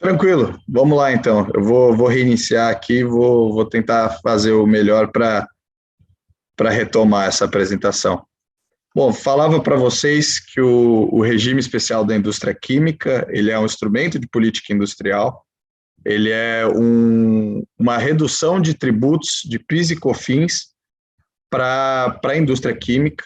Tranquilo, vamos lá então. Eu vou reiniciar aqui, vou tentar fazer o melhor para retomar essa apresentação. Bom, falava para vocês que o regime especial da indústria química, ele é um instrumento de política industrial, ele é uma redução de tributos de PIS e COFINS para a indústria química,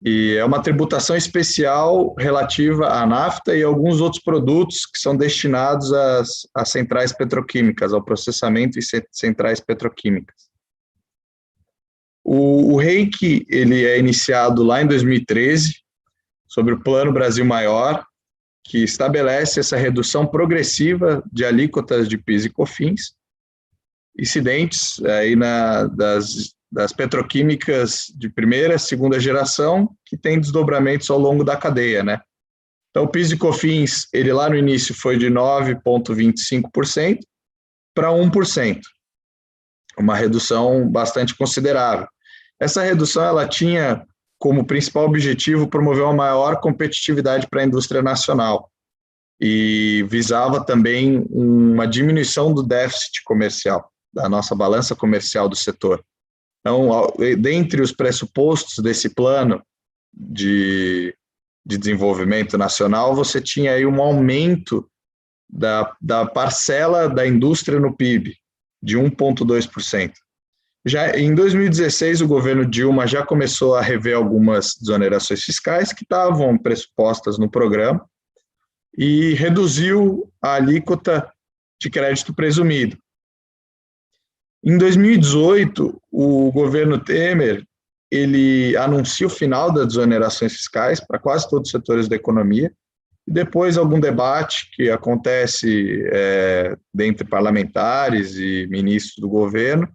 e é uma tributação especial relativa à nafta e alguns outros produtos que são destinados às centrais petroquímicas, ao processamento e centrais petroquímicas. O REIQ ele é iniciado lá em 2013, sobre o Plano Brasil Maior, que estabelece essa redução progressiva de alíquotas de PIS e COFINS, incidentes aí das petroquímicas de primeira, segunda geração, que tem desdobramentos ao longo da cadeia, né? Então, o PIS e COFINS, ele lá no início foi de 9,25% para 1%, uma redução bastante considerável. Essa redução, ela tinha como principal objetivo promover uma maior competitividade para a indústria nacional e visava também uma diminuição do déficit comercial, da nossa balança comercial do setor. Então, dentre os pressupostos desse plano de desenvolvimento nacional, você tinha aí um aumento da parcela da indústria no PIB, de 1,2%. Já em 2016, o governo Dilma já começou a rever algumas desonerações fiscais que estavam pressupostas no programa e reduziu a alíquota de crédito presumido. Em 2018, o governo Temer ele anuncia o final das desonerações fiscais para quase todos os setores da economia, e depois algum debate que acontece dentre parlamentares e ministros do governo,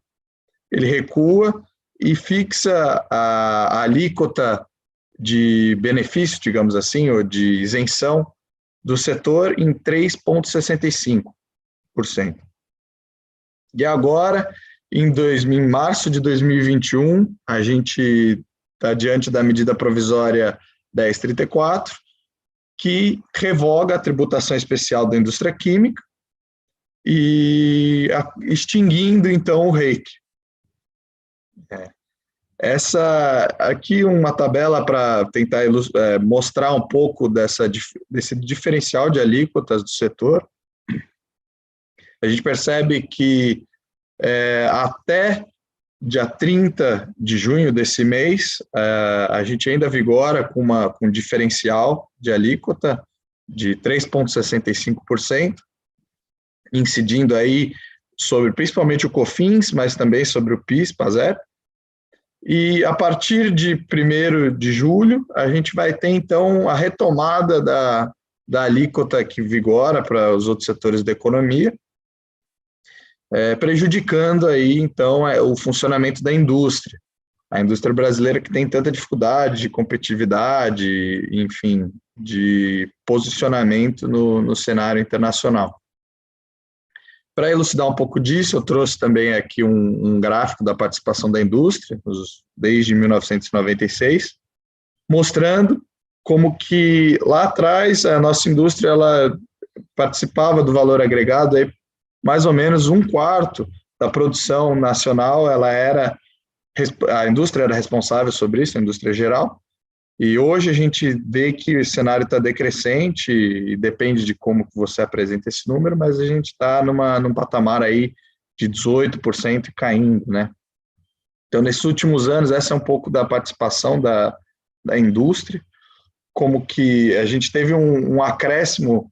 ele recua e fixa a alíquota de benefício, digamos assim, ou de isenção do setor em 3,65%. E agora, em março de 2021, a gente está diante da medida provisória 1034, que revoga a tributação especial da indústria química e extinguindo, então, o REIQ. Essa aqui uma tabela para tentar mostrar um pouco desse diferencial de alíquotas do setor. A gente percebe que até dia 30 de junho desse mês, a gente ainda vigora com um diferencial de alíquota de 3,65%, incidindo aí sobre principalmente o COFINS, mas também sobre o PIS, PASEP. E a partir de 1º de julho, a gente vai ter, então, a retomada da alíquota que vigora para os outros setores da economia, prejudicando aí, então, o funcionamento da indústria. A indústria brasileira que tem tanta dificuldade de competitividade, enfim, de posicionamento no cenário internacional. Para elucidar um pouco disso, eu trouxe também aqui um gráfico da participação da indústria, desde 1996, mostrando como que lá atrás a nossa indústria ela participava do valor agregado aí, mais ou menos 1/4 da produção nacional, a indústria era responsável sobre isso, a indústria geral, e hoje a gente vê que o cenário está decrescente, e depende de como você apresenta esse número, mas a gente está num patamar aí de 18% caindo, né? Então, nesses últimos anos, essa é um pouco da participação da indústria, como que a gente teve um acréscimo.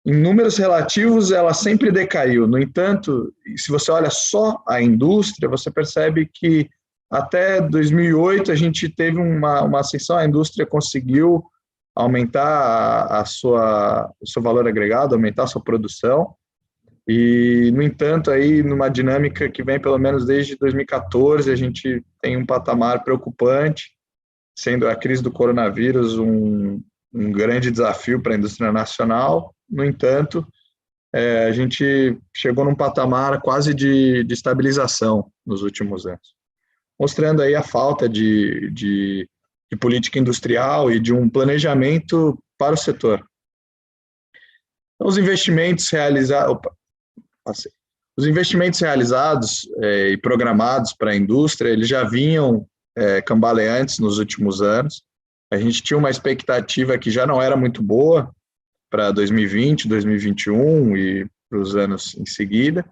Em números relativos, ela sempre decaiu. No entanto, se você olha só a indústria, você percebe que até 2008 a gente teve uma ascensão, a indústria conseguiu aumentar o seu valor agregado, aumentar a sua produção, e, no entanto, aí, numa dinâmica que vem pelo menos desde 2014, a gente tem um patamar preocupante, sendo a crise do coronavírus um grande desafio para a indústria nacional. No entanto, a gente chegou num patamar quase de estabilização nos últimos anos, mostrando aí a falta de política industrial e de um planejamento para o setor. Então, os investimentos realizados e programados para a indústria, eles já vinham cambaleantes nos últimos anos. A gente tinha uma expectativa que já não era muito boa para 2020, 2021 e para os anos em seguida,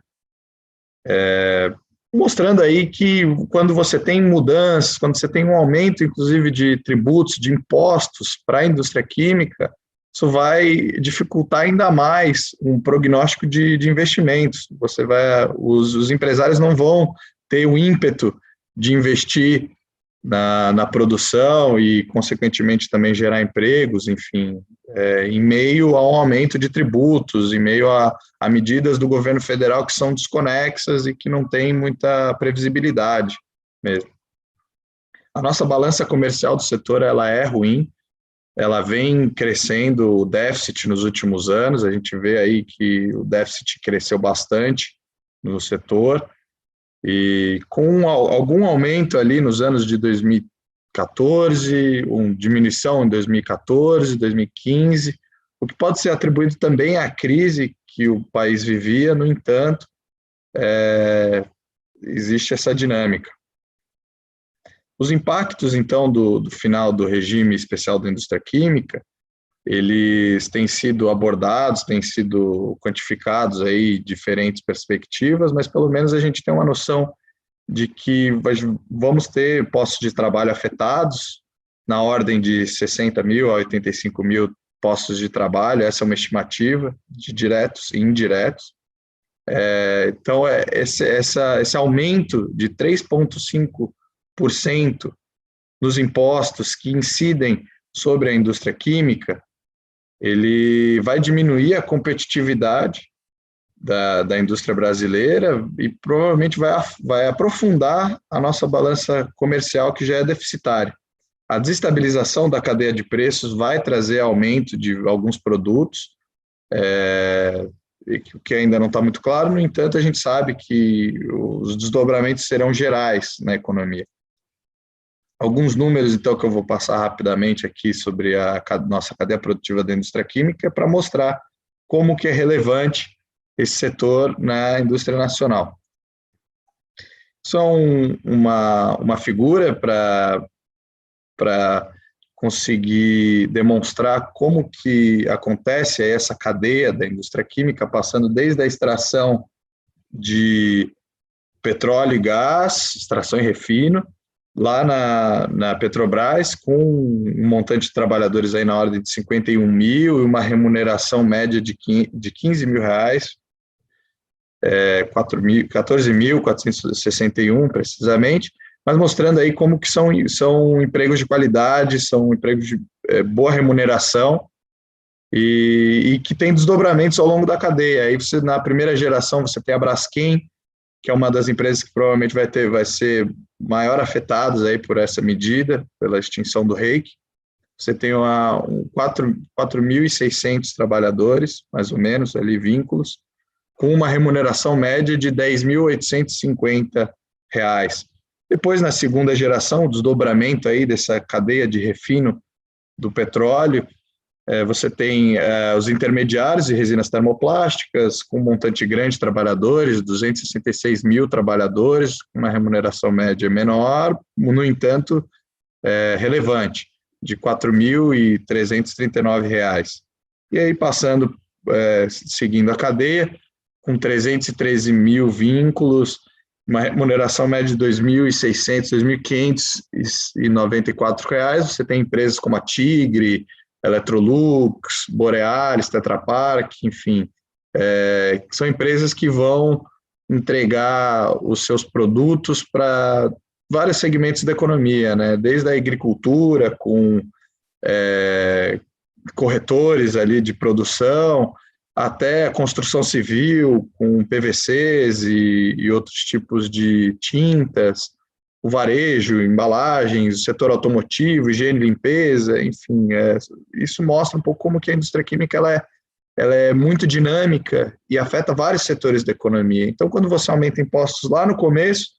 mostrando aí que quando você tem mudanças, quando você tem um aumento, inclusive, de tributos, de impostos para a indústria química, isso vai dificultar ainda mais um prognóstico de investimentos. Os empresários não vão ter o ímpeto de investir na produção e, consequentemente, também gerar empregos, enfim, em meio a um aumento de tributos, em meio a medidas do governo federal que são desconexas e que não têm muita previsibilidade mesmo. A nossa balança comercial do setor ela é ruim, ela vem crescendo o déficit nos últimos anos, a gente vê aí que o déficit cresceu bastante no setor, e com algum aumento ali nos anos de 2014, uma diminuição em 2014, 2015, o que pode ser atribuído também à crise que o país vivia, no entanto, existe essa dinâmica. Os impactos, então, do final do regime especial da indústria química, eles têm sido abordados, têm sido quantificados aí diferentes perspectivas, mas pelo menos a gente tem uma noção de que vamos ter postos de trabalho afetados, na ordem de 60 mil a 85 mil postos de trabalho, essa é uma estimativa de diretos e indiretos. Então, esse aumento de 3,5% nos impostos que incidem sobre a indústria química, ele vai diminuir a competitividade da indústria brasileira e provavelmente vai aprofundar a nossa balança comercial, que já é deficitária. A desestabilização da cadeia de preços vai trazer aumento de alguns produtos, que ainda não está muito claro, no entanto, a gente sabe que os desdobramentos serão gerais na economia. Alguns números, então, que eu vou passar rapidamente aqui sobre a nossa cadeia produtiva da indústria química para mostrar como que é relevante esse setor na indústria nacional. São uma figura para conseguir demonstrar como que acontece essa cadeia da indústria química, passando desde a extração de petróleo e gás, extração e refino, lá na Petrobras, com um montante de trabalhadores aí na ordem de 51 mil e uma remuneração média de 15 mil reais, 14.461 precisamente, mas mostrando aí como que são empregos de qualidade, são empregos de boa remuneração e que tem desdobramentos ao longo da cadeia. Aí na primeira geração você tem a Braskem, que é uma das empresas que provavelmente vai ser maior afetadas aí por essa medida, pela extinção do REIQ. Você tem 4.600 trabalhadores, mais ou menos, ali vínculos, com uma remuneração média de R$ 10.850. Depois, na segunda geração, o desdobramento aí dessa cadeia de refino do petróleo, você tem os intermediários e resinas termoplásticas, com um montante grande de trabalhadores, 266 mil trabalhadores, uma remuneração média menor, no entanto, relevante, de R$ 4.339. E aí, seguindo a cadeia, com 313 mil vínculos, uma remuneração média de R$ 2.600, R$ 2.594, você tem empresas como a Tigre, Electrolux, Borealis, Tetra Pak, enfim, são empresas que vão entregar os seus produtos para vários segmentos da economia, né? Desde a agricultura, com corretores ali de produção, até a construção civil, com PVCs e outros tipos de tintas, o varejo, embalagens, o setor automotivo, higiene e limpeza, enfim, isso mostra um pouco como que a indústria química ela é muito dinâmica e afeta vários setores da economia. Então, quando você aumenta impostos lá no começo,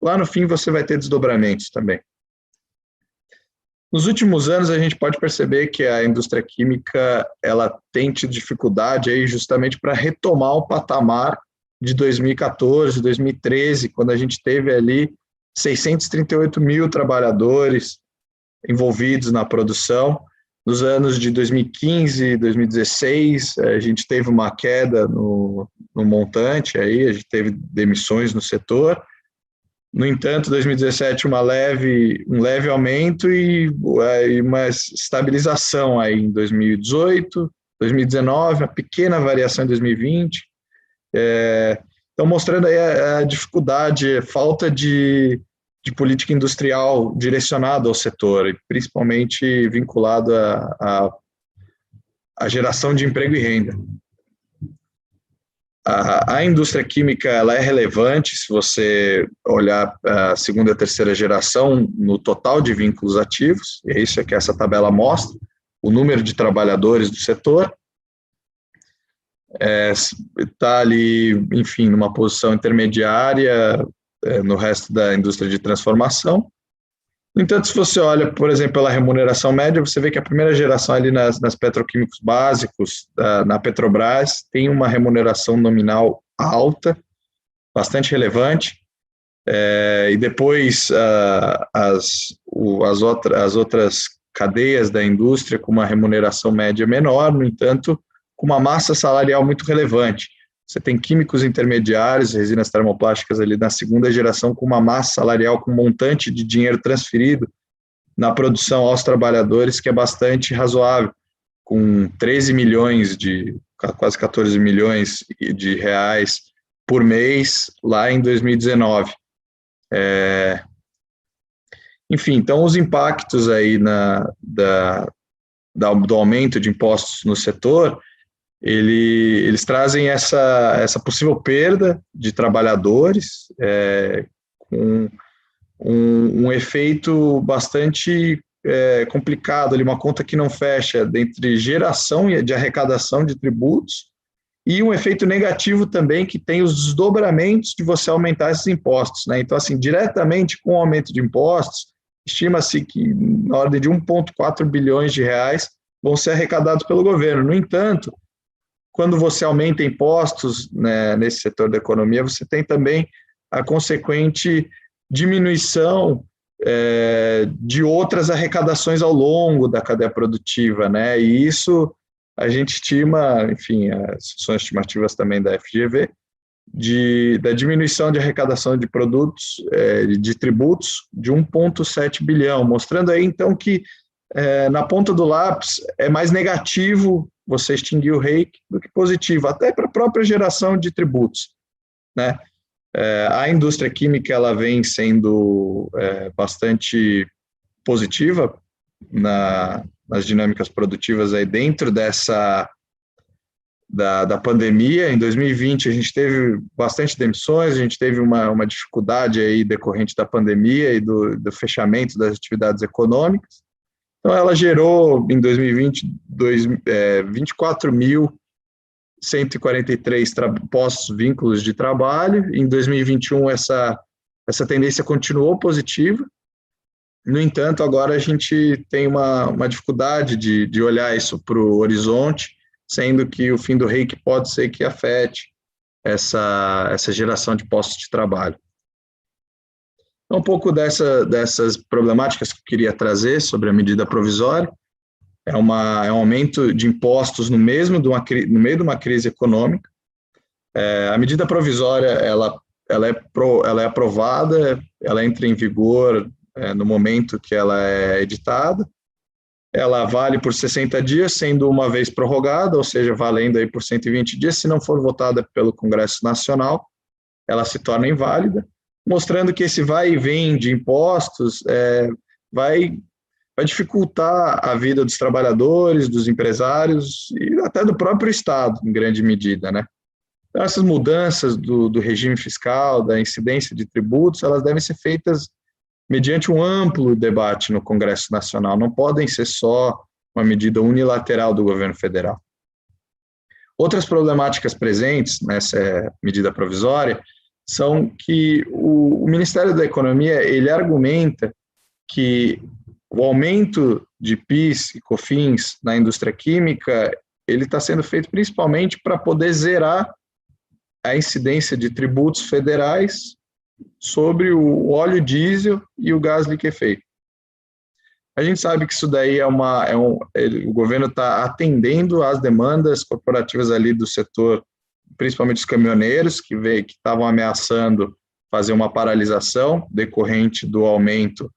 lá no fim você vai ter desdobramentos também. Nos últimos anos, a gente pode perceber que a indústria química ela tem tido dificuldade aí justamente para retomar o patamar de 2014, 2013, quando a gente teve ali 638 mil trabalhadores envolvidos na produção. Nos anos de 2015, 2016, a gente teve uma queda no montante, aí, a gente teve demissões no setor. No entanto, 2017 um leve aumento e uma estabilização aí em 2018, 2019, uma pequena variação em 2020. Então, mostrando aí a dificuldade, a falta de política industrial direcionada ao setor, e principalmente vinculado à geração de emprego e renda. A indústria química ela é relevante se você olhar a segunda e a terceira geração no total de vínculos ativos, e é isso que essa tabela mostra, o número de trabalhadores do setor, está ali, enfim, numa posição intermediária no resto da indústria de transformação. No entanto, se você olha, por exemplo, pela remuneração média, você vê que a primeira geração ali nas petroquímicos básicos, na Petrobras, tem uma remuneração nominal alta, bastante relevante, e depois as outras cadeias da indústria com uma remuneração média menor, no entanto, com uma massa salarial muito relevante. Você tem químicos intermediários, resinas termoplásticas ali na segunda geração com uma massa salarial, com um montante de dinheiro transferido na produção aos trabalhadores que é bastante razoável, com 13 milhões quase 14 milhões de reais por mês lá em 2019. Enfim, então os impactos aí do aumento de impostos no setor, eles trazem essa possível perda de trabalhadores, com um efeito bastante complicado, ali, uma conta que não fecha entre geração de arrecadação de tributos e um efeito negativo também que tem os desdobramentos de você aumentar esses impostos, né? Então, assim, diretamente com o aumento de impostos, estima-se que na ordem de 1,4 bilhões de reais vão ser arrecadados pelo governo. No entanto, quando você aumenta impostos, né, nesse setor da economia, você tem também a consequente diminuição de outras arrecadações ao longo da cadeia produtiva, né? E isso a gente estima, enfim, são estimativas também da FGV, da diminuição de arrecadação de produtos, de tributos, de 1,7 bilhão, mostrando aí, então, que na ponta do lápis é mais negativo você extinguir o REIQ do que positivo, até para a própria geração de tributos, né? A indústria química ela vem sendo bastante positiva nas dinâmicas produtivas aí dentro da pandemia. Em 2020 a gente teve bastante demissões, a gente teve uma dificuldade aí decorrente da pandemia e do fechamento das atividades econômicas. Então, ela gerou, em 2020, 24.143 postos, vínculos de trabalho. Em 2021, essa tendência continuou positiva. No entanto, agora a gente tem uma dificuldade de olhar isso para o horizonte, sendo que o fim do REIQ pode ser que afete essa geração de postos de trabalho. Um pouco dessas problemáticas que eu queria trazer sobre a medida provisória. É um aumento de impostos no meio de uma crise econômica. A medida provisória ela é aprovada, ela entra em vigor no momento que ela é editada. Ela vale por 60 dias, sendo uma vez prorrogada, ou seja, valendo aí por 120 dias. Se não for votada pelo Congresso Nacional, ela se torna inválida, mostrando que esse vai e vem de impostos vai dificultar a vida dos trabalhadores, dos empresários e até do próprio Estado, em grande medida, né? Então, essas mudanças do regime fiscal, da incidência de tributos, elas devem ser feitas mediante um amplo debate no Congresso Nacional, não podem ser só uma medida unilateral do governo federal. Outras problemáticas presentes nessa medida provisória são que o Ministério da Economia, ele argumenta que O aumento de PIS e COFINS na indústria química, ele está sendo feito principalmente para poder zerar a incidência de tributos federais sobre o óleo diesel e o gás liquefeito. A gente sabe que isso daí o governo está atendendo às demandas corporativas ali do setor, principalmente os caminhoneiros, que estavam ameaçando fazer uma paralisação decorrente do aumento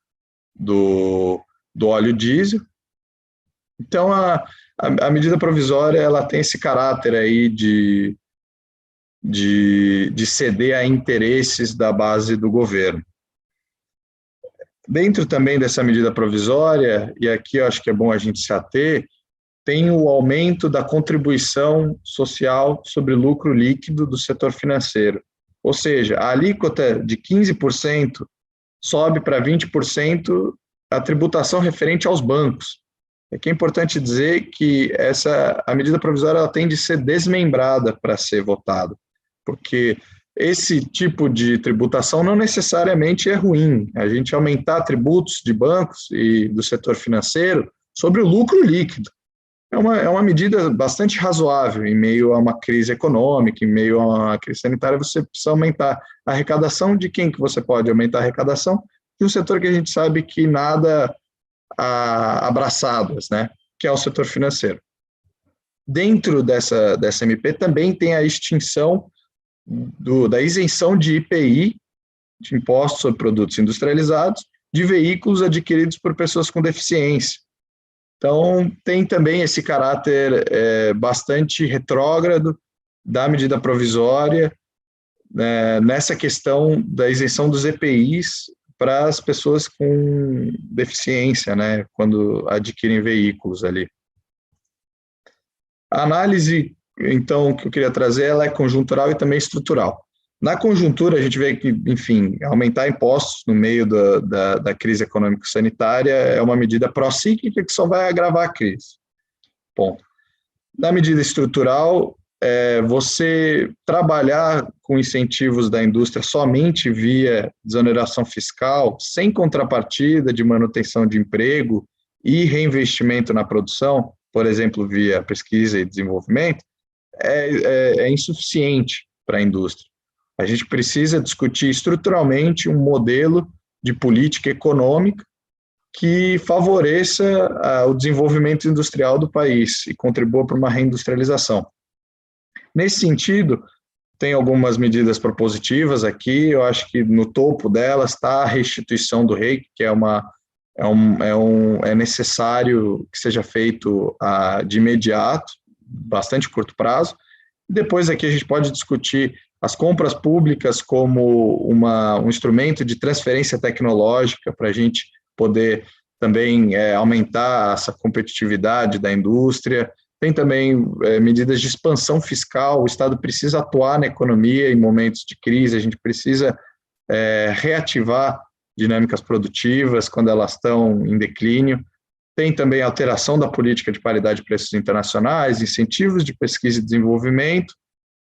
do óleo diesel. Então, a medida provisória ela tem esse caráter aí de ceder a interesses da base do governo. Dentro também dessa medida provisória, e aqui eu acho que é bom a gente se ater, tem o aumento da contribuição social sobre lucro líquido do setor financeiro. Ou seja, a alíquota de 15% sobe para 20% a tributação referente aos bancos. É importante dizer que a medida provisória ela tem de ser desmembrada para ser votada, porque esse tipo de tributação não necessariamente é ruim. A gente aumentar tributos de bancos e do setor financeiro sobre o lucro líquido é uma medida bastante razoável em meio a uma crise econômica, em meio a uma crise sanitária. Você precisa aumentar a arrecadação. De quem que você pode aumentar a arrecadação? De um setor que a gente sabe que nada abraçadas, né? Que é o setor financeiro. Dentro dessa MP também tem a extinção da isenção de IPI, de impostos sobre produtos industrializados, de veículos adquiridos por pessoas com deficiência. Então, tem também esse caráter bastante retrógrado da medida provisória nessa questão da isenção dos EPIs para as pessoas com deficiência, né, quando adquirem veículos ali. A análise, então, que eu queria trazer, ela é conjuntural e também estrutural. Na conjuntura, a gente vê que, enfim, aumentar impostos no meio da crise econômico-sanitária é uma medida pró-cíclica que só vai agravar a crise. Ponto. Na medida estrutural, você trabalhar com incentivos da indústria somente via desoneração fiscal, sem contrapartida de manutenção de emprego e reinvestimento na produção, por exemplo, via pesquisa e desenvolvimento, é insuficiente para a indústria. A gente precisa discutir estruturalmente um modelo de política econômica que favoreça o desenvolvimento industrial do país e contribua para uma reindustrialização. Nesse sentido, tem algumas medidas propositivas aqui. Eu acho que no topo delas está a restituição do REIQ, que é necessário que seja feito de imediato, bastante curto prazo. Depois aqui a gente pode discutir as compras públicas como um instrumento de transferência tecnológica para a gente poder também aumentar essa competitividade da indústria. Tem também medidas de expansão fiscal. O Estado precisa atuar na economia em momentos de crise, a gente precisa reativar dinâmicas produtivas quando elas estão em declínio. Tem também a alteração da política de paridade de preços internacionais, incentivos de pesquisa e desenvolvimento,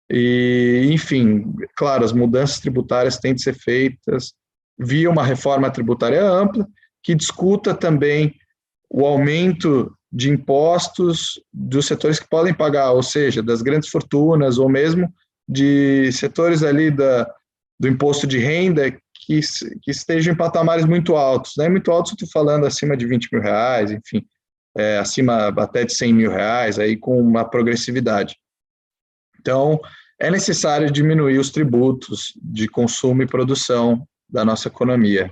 e, enfim, claro, as mudanças tributárias têm de ser feitas via uma reforma tributária ampla, que discuta também o aumento de impostos dos setores que podem pagar, ou seja, das grandes fortunas, ou mesmo de setores ali do imposto de renda que estejam em patamares muito altos. Né? Muito altos, eu estou falando acima de R$20 mil, enfim, acima até de R$100 mil, aí com uma progressividade. Então, é necessário diminuir os tributos de consumo e produção da nossa economia.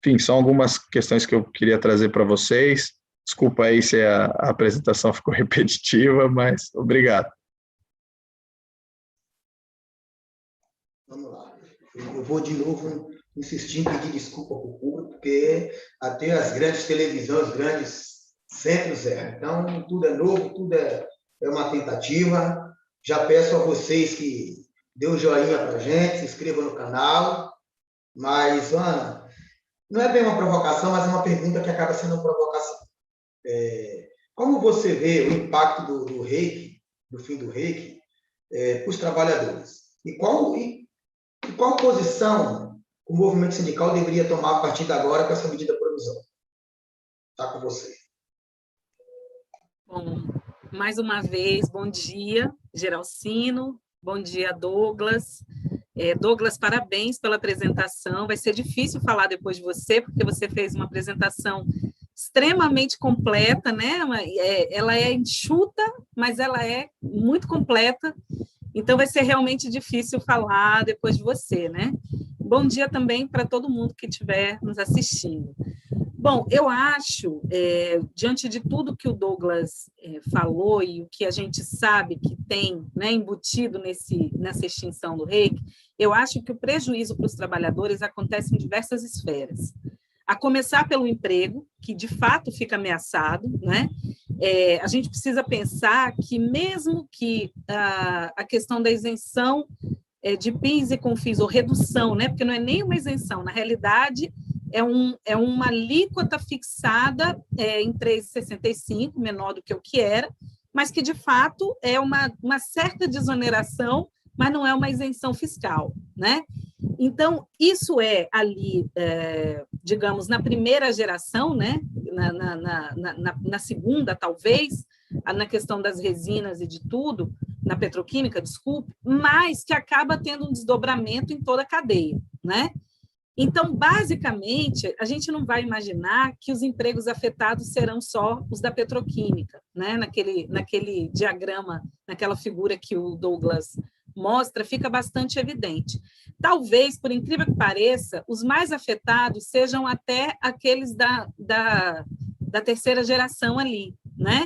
Enfim, são algumas questões que eu queria trazer para vocês. Desculpa aí se a apresentação ficou repetitiva, mas obrigado. Vamos lá. Eu vou de novo insistir em pedir desculpa para o público, porque até as grandes televisões, os grandes centros erram. Então, tudo é novo, tudo é uma tentativa. Já peço a vocês que dê um joinha para a gente, se inscrevam no canal. Mas, Ana, não é bem uma provocação, mas é uma pergunta que acaba sendo uma provocação. Como você vê o impacto do REIQ, do fim do REIQ, para os trabalhadores? E qual posição o movimento sindical deveria tomar a partir de agora com essa medida provisória? Está com você. Bom, mais uma vez, bom dia, Geralcino, bom dia, Douglas. Douglas, parabéns pela apresentação. Vai ser difícil falar depois de você, porque você fez uma apresentação extremamente completa, né? Ela é enxuta, mas ela é muito completa, então vai ser realmente difícil falar depois de você, né? Bom dia também para todo mundo que estiver nos assistindo. Bom, eu acho, diante de tudo que o Douglas falou e o que a gente sabe que tem, né, embutido nessa extinção do reiki, eu acho que o prejuízo para os trabalhadores acontece em diversas esferas. A começar pelo emprego, que de fato fica ameaçado, né? A gente precisa pensar que mesmo que a questão da isenção de PIS e COFINS, ou redução, né? Porque não é nem uma isenção, na realidade é uma alíquota fixada em 3,65, menor do que o que era, mas que, de fato, é uma certa desoneração, mas não é uma isenção fiscal, né? Então, isso ali, digamos, na primeira geração, né? Na segunda, talvez, na questão das resinas e de tudo, na petroquímica, desculpe, mas que acaba tendo um desdobramento em toda a cadeia, né? Então, basicamente, a gente não vai imaginar que os empregos afetados serão só os da petroquímica, né? Naquele diagrama, naquela figura que o Douglas mostra, fica bastante evidente. Talvez, por incrível que pareça, os mais afetados sejam até aqueles da terceira geração ali, né?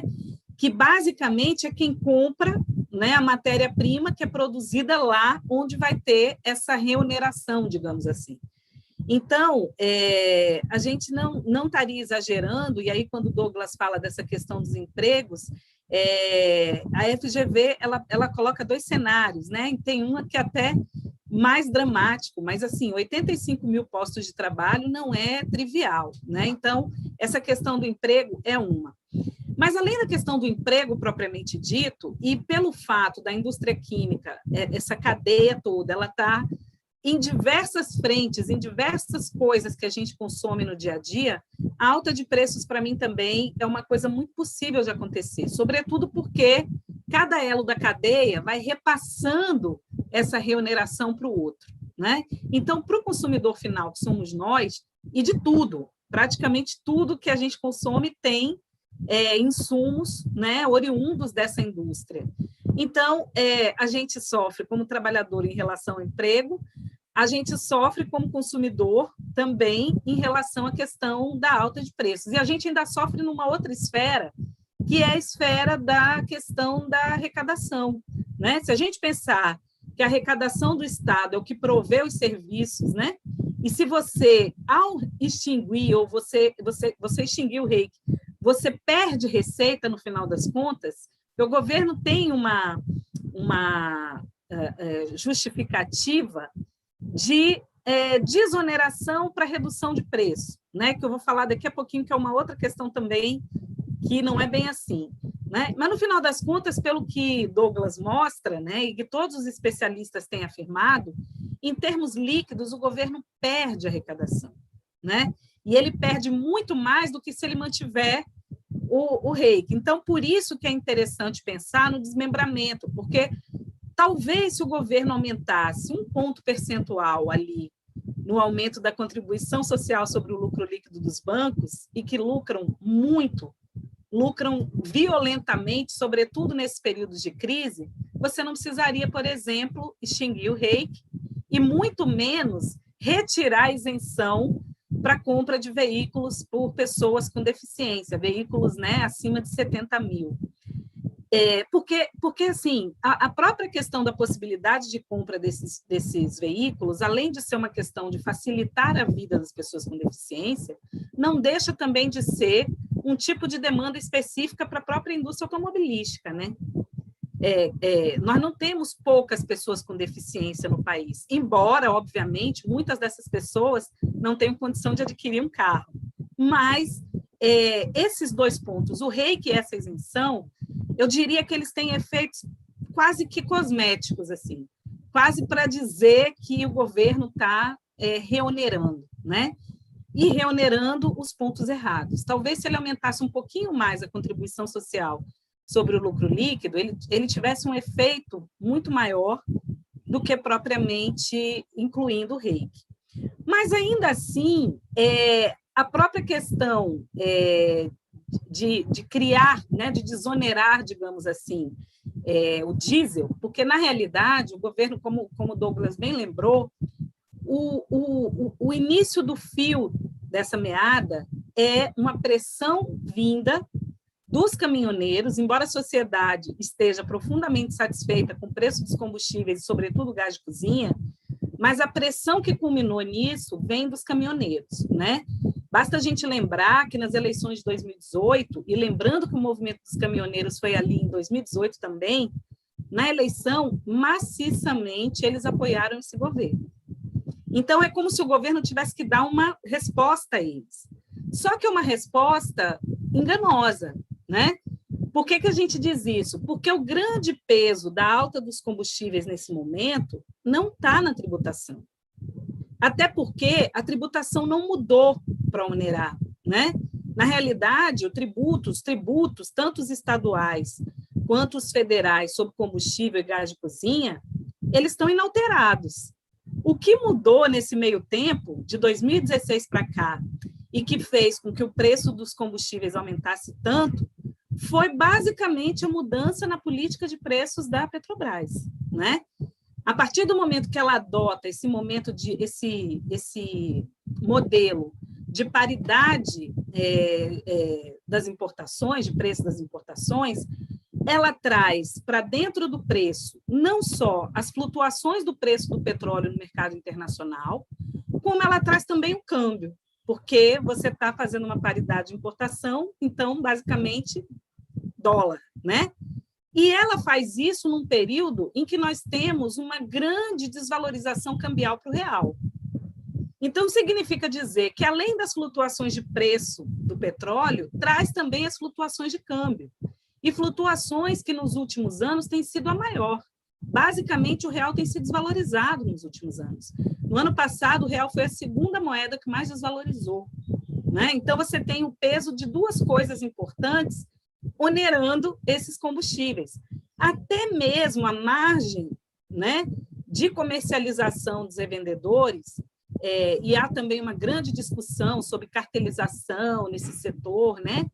Que basicamente é quem compra, né, a matéria-prima que é produzida lá onde vai ter essa remuneração, digamos assim. Então, a gente não estaria exagerando, e aí quando o Douglas fala dessa questão dos empregos, a FGV ela coloca dois cenários, né? E tem uma que é até mais dramático, mas assim, 85 mil postos de trabalho não é trivial, né? Então, essa questão do emprego é uma. Mas, além da questão do emprego propriamente dito, e pelo fato da indústria química, essa cadeia toda, ela está em diversas frentes, em diversas coisas que a gente consome no dia a dia, a alta de preços, para mim, também é uma coisa muito possível de acontecer, sobretudo porque cada elo da cadeia vai repassando essa remuneração para o outro, né? Então, para o consumidor final, que somos nós, e de tudo, praticamente tudo que a gente consome tem insumos, né, oriundos dessa indústria. Então, a gente sofre como trabalhador em relação ao emprego, a gente sofre como consumidor também em relação à questão da alta de preços. E a gente ainda sofre numa outra esfera, que é a esfera da questão da arrecadação, né? Se a gente pensar que a arrecadação do Estado é o que provê os serviços, né? E se você, ao extinguir, ou você extinguir o reiki, você perde receita no final das contas, o governo tem uma justificativa de desoneração para redução de preço, né? Que eu vou falar daqui a pouquinho, que é uma outra questão também, que não é bem assim, né? Mas, no final das contas, pelo que Douglas mostra, né, e que todos os especialistas têm afirmado, em termos líquidos, o governo perde a arrecadação, né? E ele perde muito mais do que se ele mantiver o reiki. Então, por isso que é interessante pensar no desmembramento, porque talvez se o governo aumentasse um ponto percentual ali no aumento da contribuição social sobre o lucro líquido dos bancos, e que lucram muito, lucram violentamente, sobretudo nesses períodos de crise, você não precisaria, por exemplo, extinguir o reiki e muito menos retirar a isenção para a compra de veículos por pessoas com deficiência, veículos, né, acima de 70 mil. Porque assim, a própria questão da possibilidade de compra desses veículos, além de ser uma questão de facilitar a vida das pessoas com deficiência, não deixa também de ser um tipo de demanda específica para a própria indústria automobilística, né? Nós não temos poucas pessoas com deficiência no país, embora, obviamente, muitas dessas pessoas não tenham condição de adquirir um carro. Mas esses dois pontos, o reiki e essa isenção, eu diria que eles têm efeitos quase que cosméticos, assim, quase para dizer que o governo está reonerando, né? e reonerando os pontos errados. Talvez se ele aumentasse um pouquinho mais a contribuição social sobre o lucro líquido, ele tivesse um efeito muito maior do que propriamente incluindo o reiki. Mas, ainda assim, a própria questão de criar, né, de desonerar, digamos assim, o diesel, porque, na realidade, o governo, como o Douglas bem lembrou, o início do fio dessa meada é uma pressão vinda dos caminhoneiros, embora a sociedade esteja profundamente satisfeita com o preço dos combustíveis, sobretudo o gás de cozinha, mas a pressão que culminou nisso vem dos caminhoneiros, né? Basta a gente lembrar que nas eleições de 2018, e lembrando que o movimento dos caminhoneiros foi ali em 2018 também, na eleição, maciçamente eles apoiaram esse governo. Então, é como se o governo tivesse que dar uma resposta a eles. Só que é uma resposta enganosa, né? Por que a gente diz isso? Porque o grande peso da alta dos combustíveis nesse momento não está na tributação. Até porque a tributação não mudou para onerar, né? Na realidade, os tributos, tanto os estaduais quanto os federais sobre combustível e gás de cozinha, eles estão inalterados. O que mudou nesse meio tempo, de 2016 para cá, e que fez com que o preço dos combustíveis aumentasse tanto, foi basicamente a mudança na política de preços da Petrobras, né? A partir do momento que ela adota esse modelo de paridade das importações, de preço das importações, ela traz para dentro do preço não só as flutuações do preço do petróleo no mercado internacional, como ela traz também o câmbio, porque você está fazendo uma paridade de importação, então, basicamente, dólar, né? E ela faz isso num período em que nós temos uma grande desvalorização cambial para o real. Então, significa dizer que, além das flutuações de preço do petróleo, traz também as flutuações de câmbio. E flutuações que, nos últimos anos, têm sido a maior. Basicamente, o real tem se desvalorizado nos últimos anos. No ano passado, o real foi a segunda moeda que mais desvalorizou, né? Então, você tem o peso de duas coisas importantes onerando esses combustíveis. Até mesmo a margem, né, de comercialização dos revendedores, e há também uma grande discussão sobre cartelização nesse setor, né,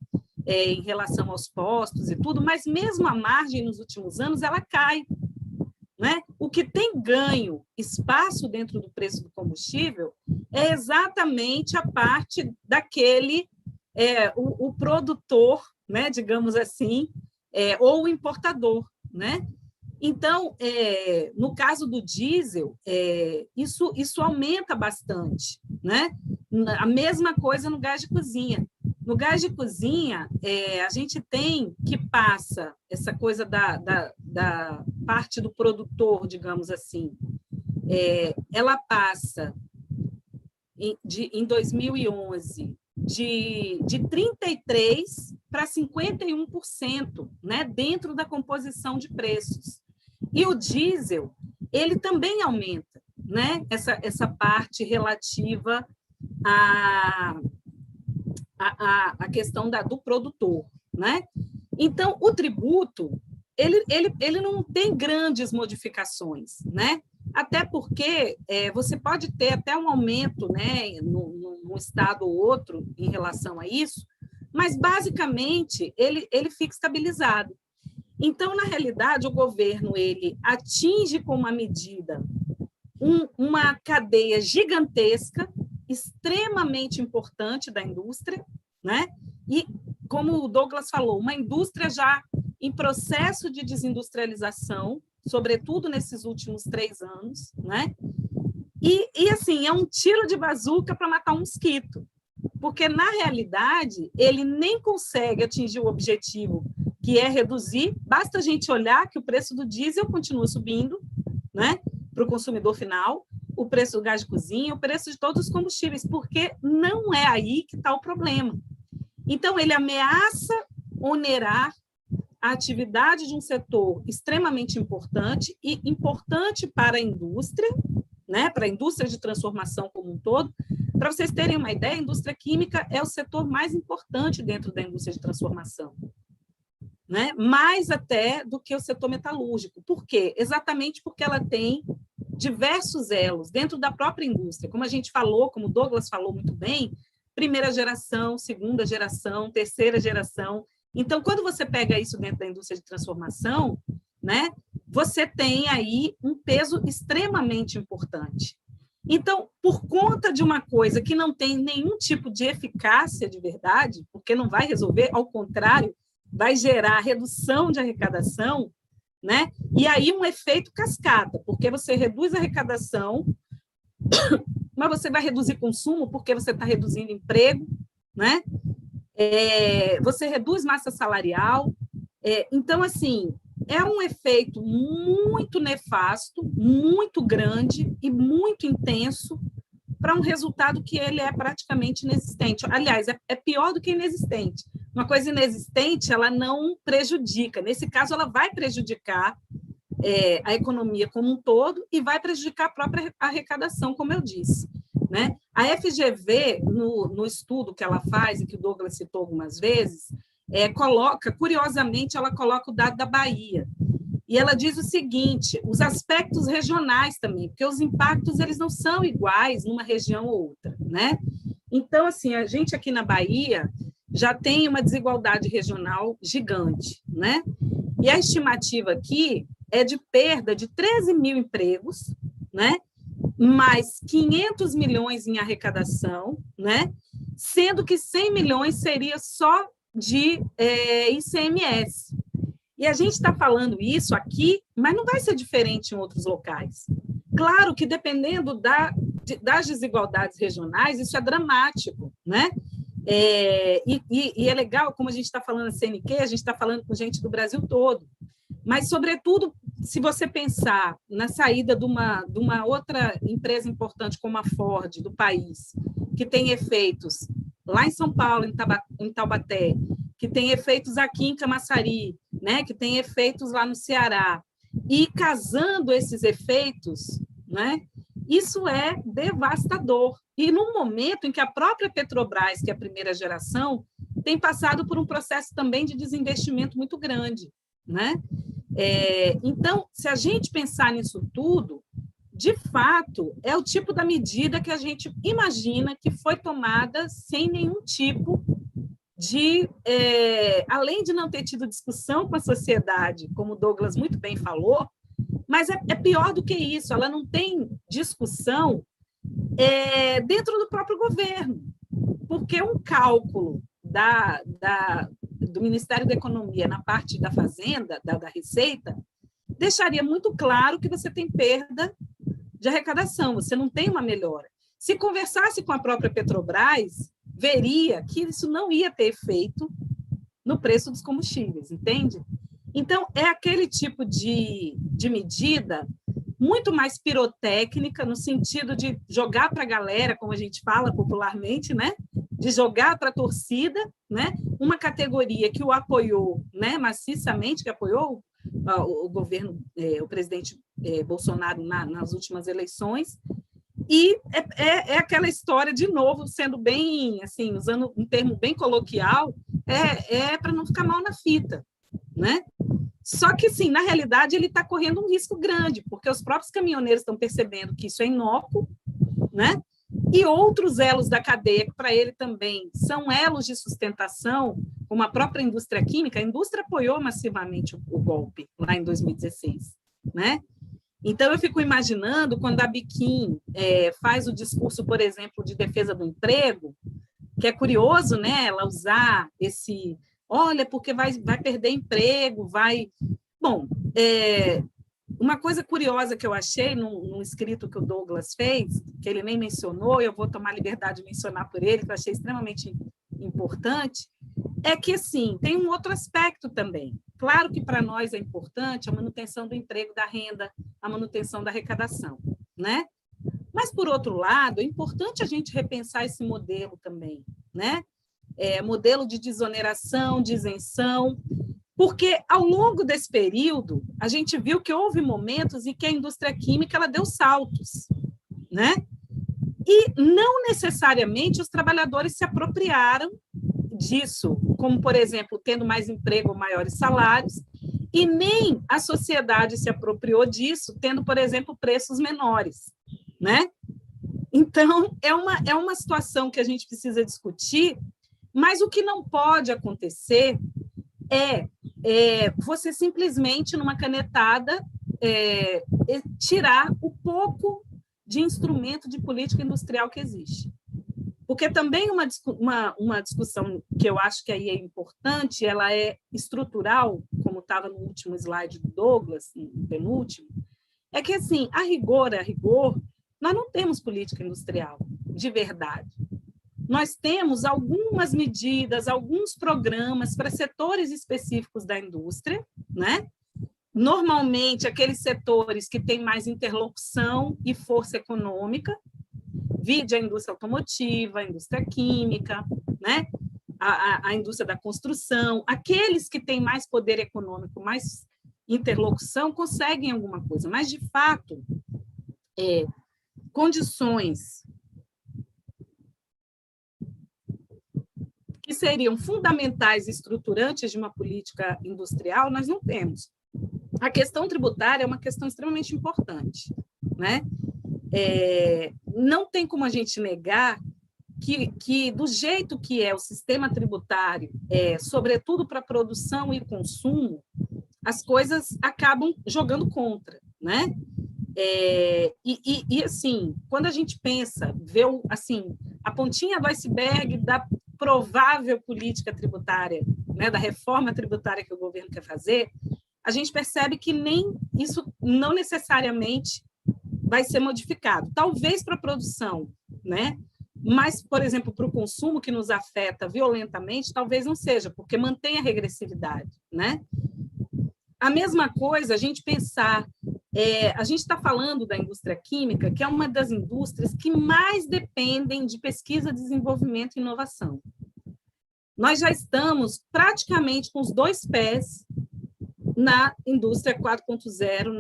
em relação aos postos e tudo, mas mesmo a margem nos últimos anos, ela cai, né? O que tem ganho espaço dentro do preço do combustível é exatamente a parte daquele, o produtor, né, digamos assim, ou o importador, né? Então, no caso do diesel, isso aumenta bastante, né? A mesma coisa no gás de cozinha. No gás de cozinha, a gente tem que passa essa coisa da parte do produtor, digamos assim, ela passa em 2011 de 33% para 51%, né, dentro da composição de preços. E o diesel, ele também aumenta, né, essa parte relativa à questão do produtor, né? Então, o tributo, ele não tem grandes modificações, né? Até porque você pode ter até um aumento, né, num estado ou outro em relação a isso, mas, basicamente, ele fica estabilizado. Então, na realidade, o governo ele atinge com uma medida uma cadeia gigantesca, extremamente importante da indústria, né? E, como o Douglas falou, uma indústria já em processo de desindustrialização, sobretudo nesses últimos 3 anos, né? E assim, é um tiro de bazuca para matar um mosquito, porque, na realidade, ele nem consegue atingir o objetivo, que é reduzir. Basta a gente olhar que o preço do diesel continua subindo, né, para o consumidor final, o preço do gás de cozinha, o preço de todos os combustíveis, porque não é aí que está o problema. Então, ele ameaça onerar a atividade de um setor extremamente importante e importante para a indústria, né, para a indústria de transformação como um todo, Para vocês terem uma ideia, a indústria química é o setor mais importante dentro da indústria de transformação, né? Mais até do que o setor metalúrgico. Por quê? Exatamente porque ela tem diversos elos dentro da própria indústria. Como a gente falou, como o Douglas falou muito bem, primeira geração, segunda geração, terceira geração. Então, quando você pega isso dentro da indústria de transformação, né, você tem aí um peso extremamente importante. Então, por conta de uma coisa que não tem nenhum tipo de eficácia de verdade, porque não vai resolver, ao contrário, vai gerar redução de arrecadação, né? E aí um efeito cascata, porque você reduz a arrecadação, mas você vai reduzir consumo porque você está reduzindo emprego, né? Você reduz massa salarial. Então, assim, é um efeito muito nefasto, muito grande e muito intenso para um resultado que ele é praticamente inexistente. Aliás, é pior do que inexistente. Uma coisa inexistente, ela não prejudica. Nesse caso, ela vai prejudicar a economia como um todo e vai prejudicar a própria arrecadação, como eu disse, né? A FGV, no estudo que ela faz, e que o Douglas citou algumas vezes, curiosamente, ela coloca o dado da Bahia. E ela diz o seguinte, os aspectos regionais também, porque os impactos eles não são iguais numa região ou outra, né? Então, assim, a gente aqui na Bahia já tem uma desigualdade regional gigante, né? E a estimativa aqui é de perda de 13 mil empregos, né? Mais 500 milhões em arrecadação, né? Sendo que 100 milhões seria só de ICMS. E a gente está falando isso aqui, mas não vai ser diferente em outros locais. Claro que, dependendo das desigualdades regionais, isso é dramático, né? E é legal, como a gente está falando da CNQ, a gente está falando com gente do Brasil todo. Mas, sobretudo, se você pensar na saída de uma outra empresa importante como a Ford, do país, que tem efeitos lá em São Paulo, em Taubaté, que tem efeitos aqui em Camaçari, né, que tem efeitos lá no Ceará, e casando esses efeitos, né, isso é devastador. E num momento em que a própria Petrobras, que é a primeira geração, tem passado por um processo também de desinvestimento muito grande, né? Então, se a gente pensar nisso tudo, de fato, é o tipo da medida que a gente imagina que foi tomada sem nenhum tipo de... além de não ter tido discussão com a sociedade, como o Douglas muito bem falou, mas é pior do que isso, ela não tem discussão dentro do próprio governo, porque um cálculo do Ministério da Economia na parte da Fazenda, da Receita, deixaria muito claro que você tem perda de arrecadação, você não tem uma melhora. Se conversasse com a própria Petrobras, veria que isso não ia ter efeito no preço dos combustíveis, entende? Então, é aquele tipo de medida muito mais pirotécnica, no sentido de jogar para a galera, como a gente fala popularmente, né? De jogar para a torcida, né? Uma categoria que o apoiou, né? Maciçamente, que apoiou o governo, o presidente Bolsonaro nas últimas eleições, e é aquela história, de novo, sendo bem, assim, usando um termo bem coloquial, para não ficar mal na fita, né? Só que, sim, na realidade, ele está correndo um risco grande, porque os próprios caminhoneiros estão percebendo que isso é inócuo, né? E outros elos da cadeia, que para ele também são elos de sustentação, como a própria indústria química, a indústria apoiou massivamente o golpe lá em 2016, né? Então, eu fico imaginando quando a Biquim faz o discurso, por exemplo, de defesa do emprego, que é curioso, né, ela usar esse... Olha, porque vai perder emprego, vai... Bom, uma coisa curiosa que eu achei num escrito que o Douglas fez, que ele nem mencionou, eu vou tomar liberdade de mencionar por ele, que eu achei extremamente importante, é que, assim, tem um outro aspecto também. Claro que para nós é importante a manutenção do emprego, da renda, a manutenção da arrecadação, né? Mas, por outro lado, é importante a gente repensar esse modelo também, né? Modelo de desoneração, de isenção, porque, ao longo desse período, a gente viu que houve momentos em que a indústria química ela deu saltos, né? E não necessariamente os trabalhadores se apropriaram disso, como, por exemplo, tendo mais emprego ou maiores salários, e nem a sociedade se apropriou disso, tendo, por exemplo, preços menores, né? Então, é uma situação que a gente precisa discutir, mas o que não pode acontecer é você simplesmente, numa canetada, tirar o pouco de instrumento de política industrial que existe. Porque também uma discussão que eu acho que aí é importante, ela é estrutural, como estava no último slide do Douglas, no penúltimo, é que, assim, a rigor, nós não temos política industrial de verdade. Nós temos algumas medidas, alguns programas para setores específicos da indústria, né? Normalmente, aqueles setores que têm mais interlocução e força econômica, vide a indústria automotiva, a indústria química, né? A indústria da construção, aqueles que têm mais poder econômico, mais interlocução, conseguem alguma coisa, mas, de fato, condições que seriam fundamentais e estruturantes de uma política industrial, nós não temos. A questão tributária é uma questão extremamente importante, né? Não tem como a gente negar que do jeito que é o sistema tributário, sobretudo para produção e consumo, as coisas acabam jogando contra, né? E assim, quando a gente pensa, vê assim, a pontinha do iceberg da provável política tributária, né, da reforma tributária que o governo quer fazer, a gente percebe que nem isso não necessariamente vai ser modificado. Talvez para a produção, né? Mas, por exemplo, para o consumo, que nos afeta violentamente, talvez não seja, porque mantém a regressividade, né? A mesma coisa, a gente pensar... a gente está falando da indústria química, que é uma das indústrias que mais dependem de pesquisa, desenvolvimento e inovação. Nós já estamos praticamente com os 2 pés na indústria 4.0,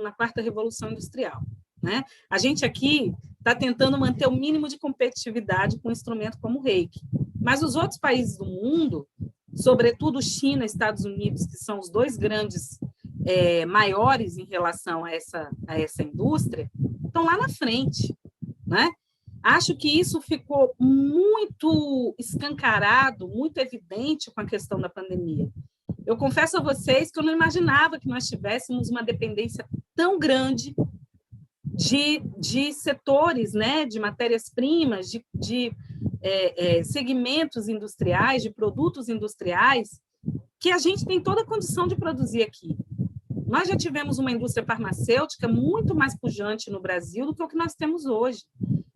na quarta revolução industrial, né? A gente aqui está tentando manter o mínimo de competitividade com um instrumento como o REIQ, mas os outros países do mundo, sobretudo China e Estados Unidos, que são os 2 grandes maiores em relação a essa indústria, estão lá na frente, né? Acho que isso ficou muito escancarado, muito evidente com a questão da pandemia. Eu confesso a vocês que eu não imaginava que nós tivéssemos uma dependência tão grande de setores, né, de matérias-primas, de segmentos industriais, de produtos industriais, que a gente tem toda a condição de produzir aqui. Nós já tivemos uma indústria farmacêutica muito mais pujante no Brasil do que o que nós temos hoje.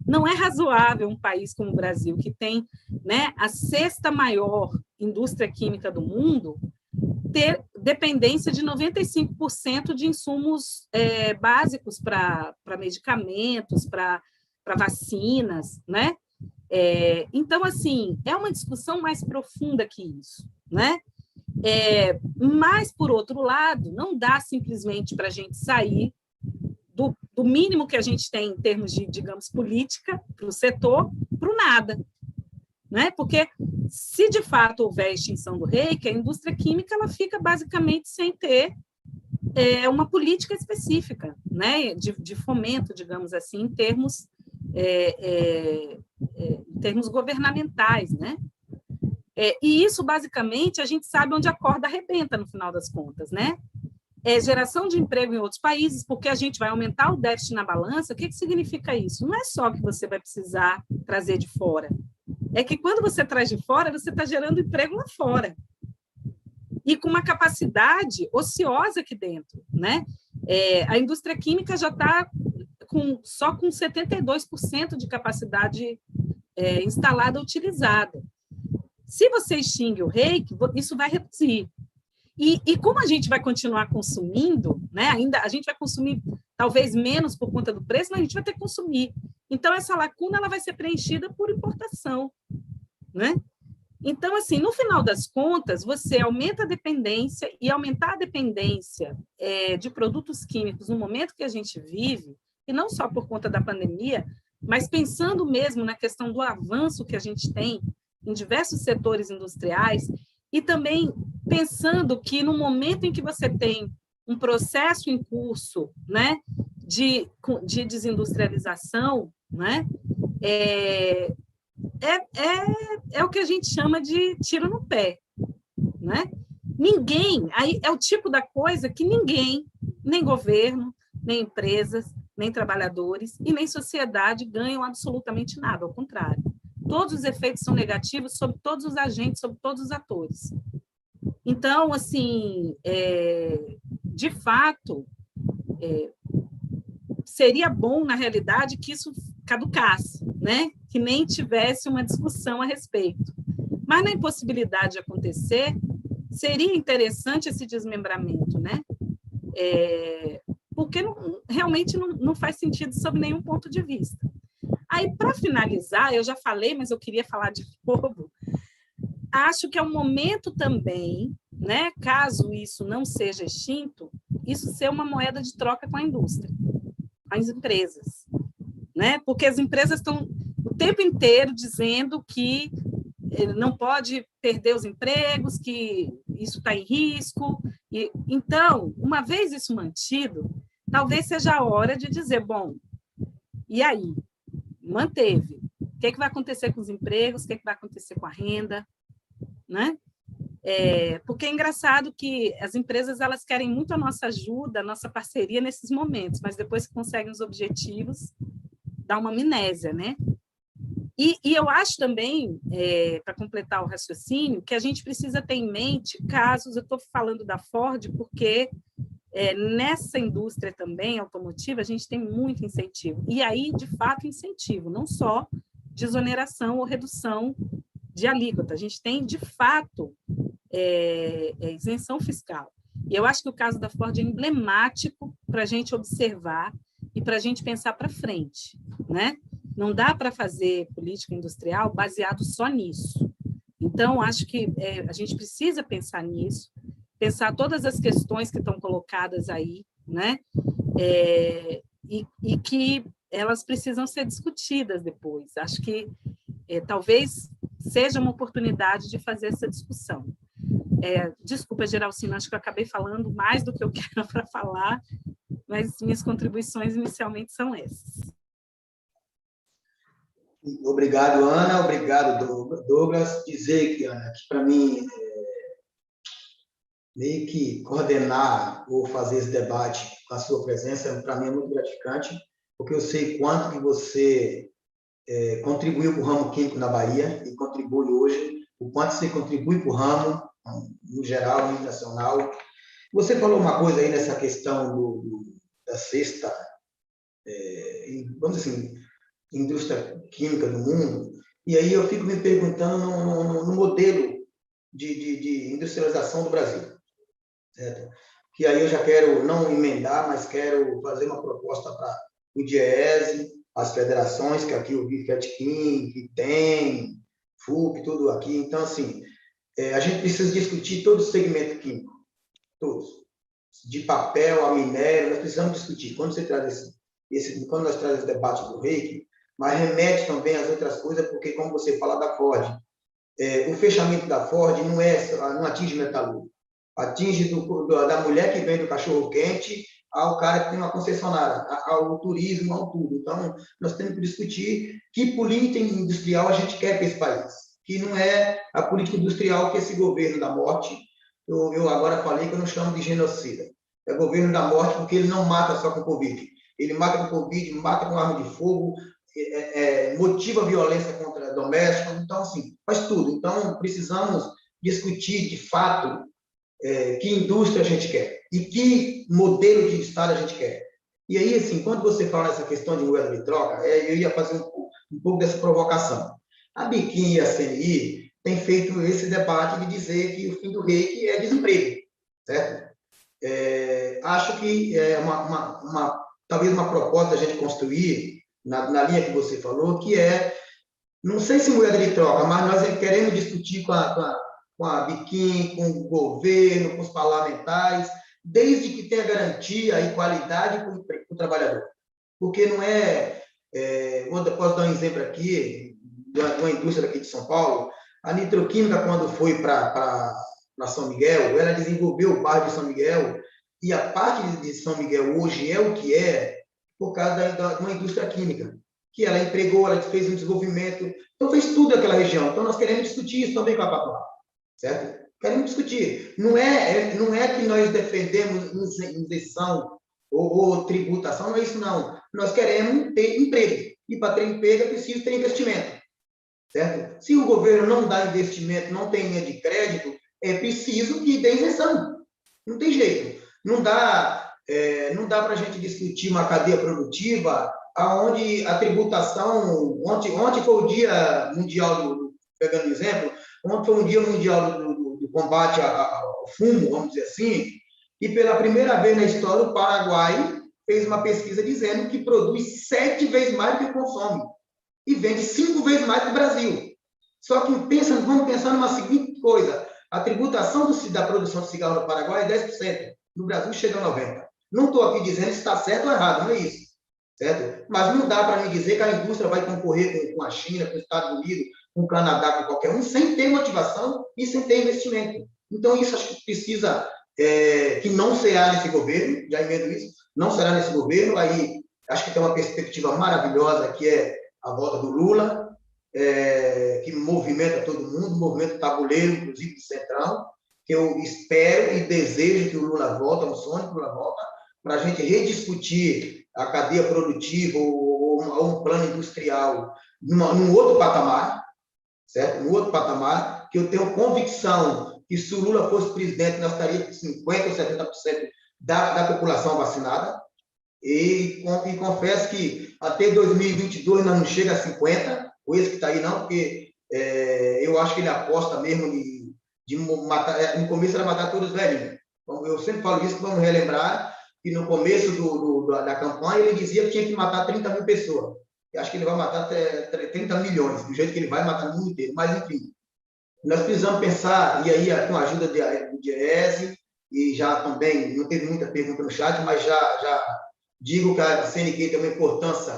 Não é razoável um país como o Brasil, que tem, né, a 6ª maior indústria química do mundo, ter dependência de 95% de insumos básicos para medicamentos, para vacinas, né? Então, assim, é uma discussão mais profunda que isso, né? Mas, por outro lado, não dá simplesmente para a gente sair do mínimo que a gente tem em termos de, digamos, política para o setor, para o nada, né? Porque se de fato houver extinção do REIQ, a indústria química ela fica basicamente sem ter uma política específica, né? De fomento, digamos assim, em termos governamentais, né? E isso, basicamente, a gente sabe onde a corda arrebenta no final das contas, né? Geração de emprego em outros países, porque a gente vai aumentar o déficit na balança. O que significa isso? Não é só que você vai precisar trazer de fora, é que quando você traz de fora, você está gerando emprego lá fora. E com uma capacidade ociosa aqui dentro, né? A indústria química já está só com 72% de capacidade instalada utilizada. Se você extingue o REIQ, isso vai reduzir. E como a gente vai continuar consumindo, né? Ainda a gente vai consumir talvez menos por conta do preço, mas a gente vai ter que consumir. Então, essa lacuna ela vai ser preenchida por importação, né? Então, assim, no final das contas, você aumenta a dependência, e aumentar a dependência de produtos químicos no momento que a gente vive, e não só por conta da pandemia, mas pensando mesmo na questão do avanço que a gente tem em diversos setores industriais, e também pensando que no momento em que você tem um processo em curso, né, de desindustrialização, né, é o que a gente chama de tiro no pé, né? Ninguém, aí é o tipo da coisa que ninguém, nem governo, nem empresas, nem trabalhadores e nem sociedade ganham absolutamente nada, ao contrário. Todos os efeitos são negativos sobre todos os agentes, sobre todos os atores. Então, assim, de fato, seria bom, na realidade, que isso caducasse, né? Que nem tivesse uma discussão a respeito. Mas na impossibilidade de acontecer, seria interessante esse desmembramento, né? Porque realmente não faz sentido sob nenhum ponto de vista. Aí, para finalizar, eu já falei, mas eu queria falar de novo, acho que é um momento também, né, caso isso não seja extinto, isso ser uma moeda de troca com a indústria, as empresas, né? Porque as empresas estão o tempo inteiro dizendo que não pode perder os empregos, que isso está em risco. Então, uma vez isso mantido, talvez seja a hora de dizer, bom, e aí? Manteve. O que é que vai acontecer com os empregos? O que é que vai acontecer com a renda? Né? Porque é engraçado que as empresas elas querem muito a nossa ajuda, a nossa parceria nesses momentos, mas depois que conseguem os objetivos, dá uma amnésia, né? E eu acho também, para completar o raciocínio, que a gente precisa ter em mente casos, eu estou falando da Ford, porque nessa indústria também automotiva, a gente tem muito incentivo. E aí, de fato, incentivo, não só desoneração ou redução de alíquota. A gente tem, de fato, isenção fiscal. E eu acho que o caso da Ford é emblemático para a gente observar e para a gente pensar para frente, né? Não dá para fazer política industrial baseado só nisso. Então, acho que a gente precisa pensar nisso, pensar todas as questões que estão colocadas aí, né? E que elas precisam ser discutidas depois. Acho que talvez seja uma oportunidade de fazer essa discussão. Desculpa, Geralcino, acho que eu acabei falando mais do que eu quero para falar, mas minhas contribuições inicialmente são essas. Obrigado, Ana. Obrigado, Douglas. Dizer que, Ana, que para mim, meio que coordenar ou fazer esse debate com a sua presença, para mim é muito gratificante, porque eu sei quanto que você contribuiu para o ramo químico na Bahia e contribui hoje, o quanto você contribui para o ramo, no geral, no nacional. Você falou uma coisa aí nessa questão da sexta, vamos dizer assim, indústria química do mundo, e aí eu fico me perguntando no modelo de industrialização do Brasil, certo? Que aí eu já quero não emendar, mas quero fazer uma proposta para o DIEESE, as federações, que aqui eu vi FETQUIM, que tem, FUP, tudo aqui. Então, assim, a gente precisa discutir todo o segmento químico, todos. De papel a minério, nós precisamos discutir. Quando você traz quando nós trazemos esse debate do reiki, mas remete também às outras coisas, porque, como você fala da Ford, o fechamento da Ford não atinge metalúrgico, atinge da mulher que vende o cachorro-quente ao cara que tem uma concessionária, ao turismo, ao tudo. Então, nós temos que discutir que política industrial a gente quer para esse país, que não é a política industrial que esse governo da morte, eu agora falei que eu não chamo de genocida, é governo da morte porque ele não mata só com Covid, ele mata com Covid, mata com arma de fogo, motiva violência contra doméstica, então, assim, faz tudo. Então, precisamos discutir, de fato, que indústria a gente quer e que modelo de Estado a gente quer. E aí, assim, quando você fala nessa questão de moeda de troca, eu ia fazer um pouco dessa provocação. A Biquim e a CNI têm feito esse debate de dizer que o fim do reiki é desemprego, certo? Acho que talvez uma proposta a gente construir na linha que você falou, que não sei se moeda de troca, mas nós queremos discutir com a Biquim, com o governo, com os parlamentares, desde que tenha garantia e qualidade para o trabalhador. Porque não é Posso dar um exemplo aqui, de uma indústria aqui de São Paulo. A Nitroquímica, quando foi para São Miguel, ela desenvolveu o bairro de São Miguel, e a parte de São Miguel hoje é o que é por causa de uma indústria química, que ela empregou, ela fez um desenvolvimento, então fez tudo naquela região. Então nós queremos discutir isso também com a Patuá, certo? Queremos discutir. Não é que nós defendemos isenção ou tributação, não é isso não. Nós queremos ter emprego, e para ter emprego é preciso ter investimento, certo? Se o governo não dá investimento, não tem linha de crédito, é preciso que dê isenção. Não tem jeito. Não dá para a gente discutir uma cadeia produtiva onde a tributação... Ontem foi o Dia Mundial, pegando o exemplo, ontem foi o Dia Mundial do combate ao fumo, vamos dizer assim, e pela primeira vez na história o Paraguai fez uma pesquisa dizendo que produz 7 vezes mais do que consome e vende 5 vezes mais que o Brasil. Só que vamos pensar numa seguinte coisa: a tributação da produção de cigarro no Paraguai é 10%, no Brasil chega a 90%. Não estou aqui dizendo se está certo ou errado, não é isso, certo? Mas não dá para me dizer que a indústria vai concorrer com a China, com os Estados Unidos, com o Canadá, com qualquer um, sem ter motivação e sem ter investimento. Então, isso acho que precisa, que não será nesse governo, já emendo isso, não será nesse governo. Aí acho que tem uma perspectiva maravilhosa, que é a volta do Lula, que movimenta todo mundo, movimenta o tabuleiro, inclusive do Centrão, que eu espero e desejo que o Lula volte, é um sonho que o Lula volte, para a gente rediscutir a cadeia produtiva ou um plano industrial num outro patamar, certo? Num outro patamar, que eu tenho convicção que se o Lula fosse presidente, nós estaríamos com 50% ou 70% da população vacinada, e confesso que até 2022 nós não chega a 50%, ou esse que está aí não, porque eu acho que ele aposta mesmo de matar, no começo era matar todos os velhinhos. Então, eu sempre falo isso, que vamos relembrar que no começo da campanha ele dizia que tinha que matar 30 mil pessoas. Eu acho que ele vai matar 30 milhões, do jeito que ele vai matar no mundo inteiro. Mas, enfim, nós precisamos pensar, e aí com a ajuda do Diese, e já também, não teve muita pergunta no chat, mas já digo que a CNQ tem uma importância,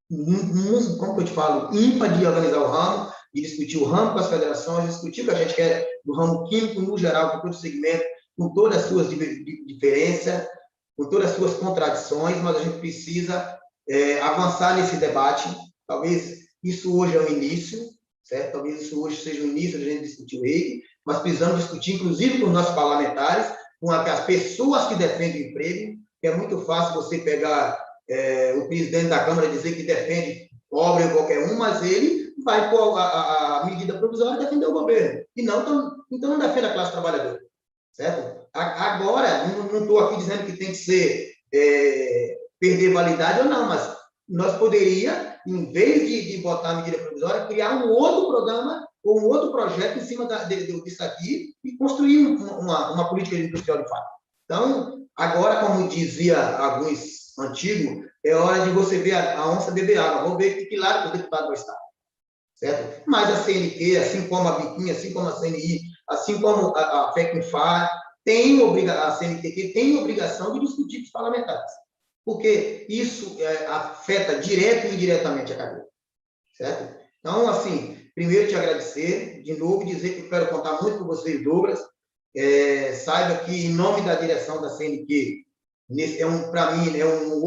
como que eu te falo, ímpar de organizar o ramo, de discutir o ramo com as federações, discutir o que a gente quer do ramo químico no geral, com todo o segmento, com todas as suas diferenças, com todas as suas contradições, mas a gente precisa avançar nesse debate. Talvez isso hoje é o início, certo? Talvez isso hoje seja o início da gente discutir o REIQ, mas precisamos discutir, inclusive com os nossos parlamentares, com as pessoas que defendem o emprego, que é muito fácil você pegar o presidente da Câmara dizer que defende pobre ou qualquer um, mas ele vai pôr a medida provisória e defender o governo. E então não defende a classe trabalhadora, certo? Agora, não estou aqui dizendo que tem que ser perder validade ou não, mas nós poderíamos, em vez de botar a medida provisória, criar um outro programa ou um outro projeto em cima disso aqui e construir uma política industrial de fato. Então, agora, como dizia alguns antigos, é hora de você ver a onça beber água. Vamos ver que lado o deputado vai estar, certo? Mas a CNQ, assim como a Biquinha, assim como a CNI, assim como a FECNFAR, a CNTQ tem obrigação de discutir com os parlamentares, porque isso afeta direto e indiretamente a cadeia, certo? Então, assim, primeiro te agradecer, de novo, dizer que eu quero contar muito com vocês, Douglas. Saiba que, em nome da direção da CNQ, para mim, é um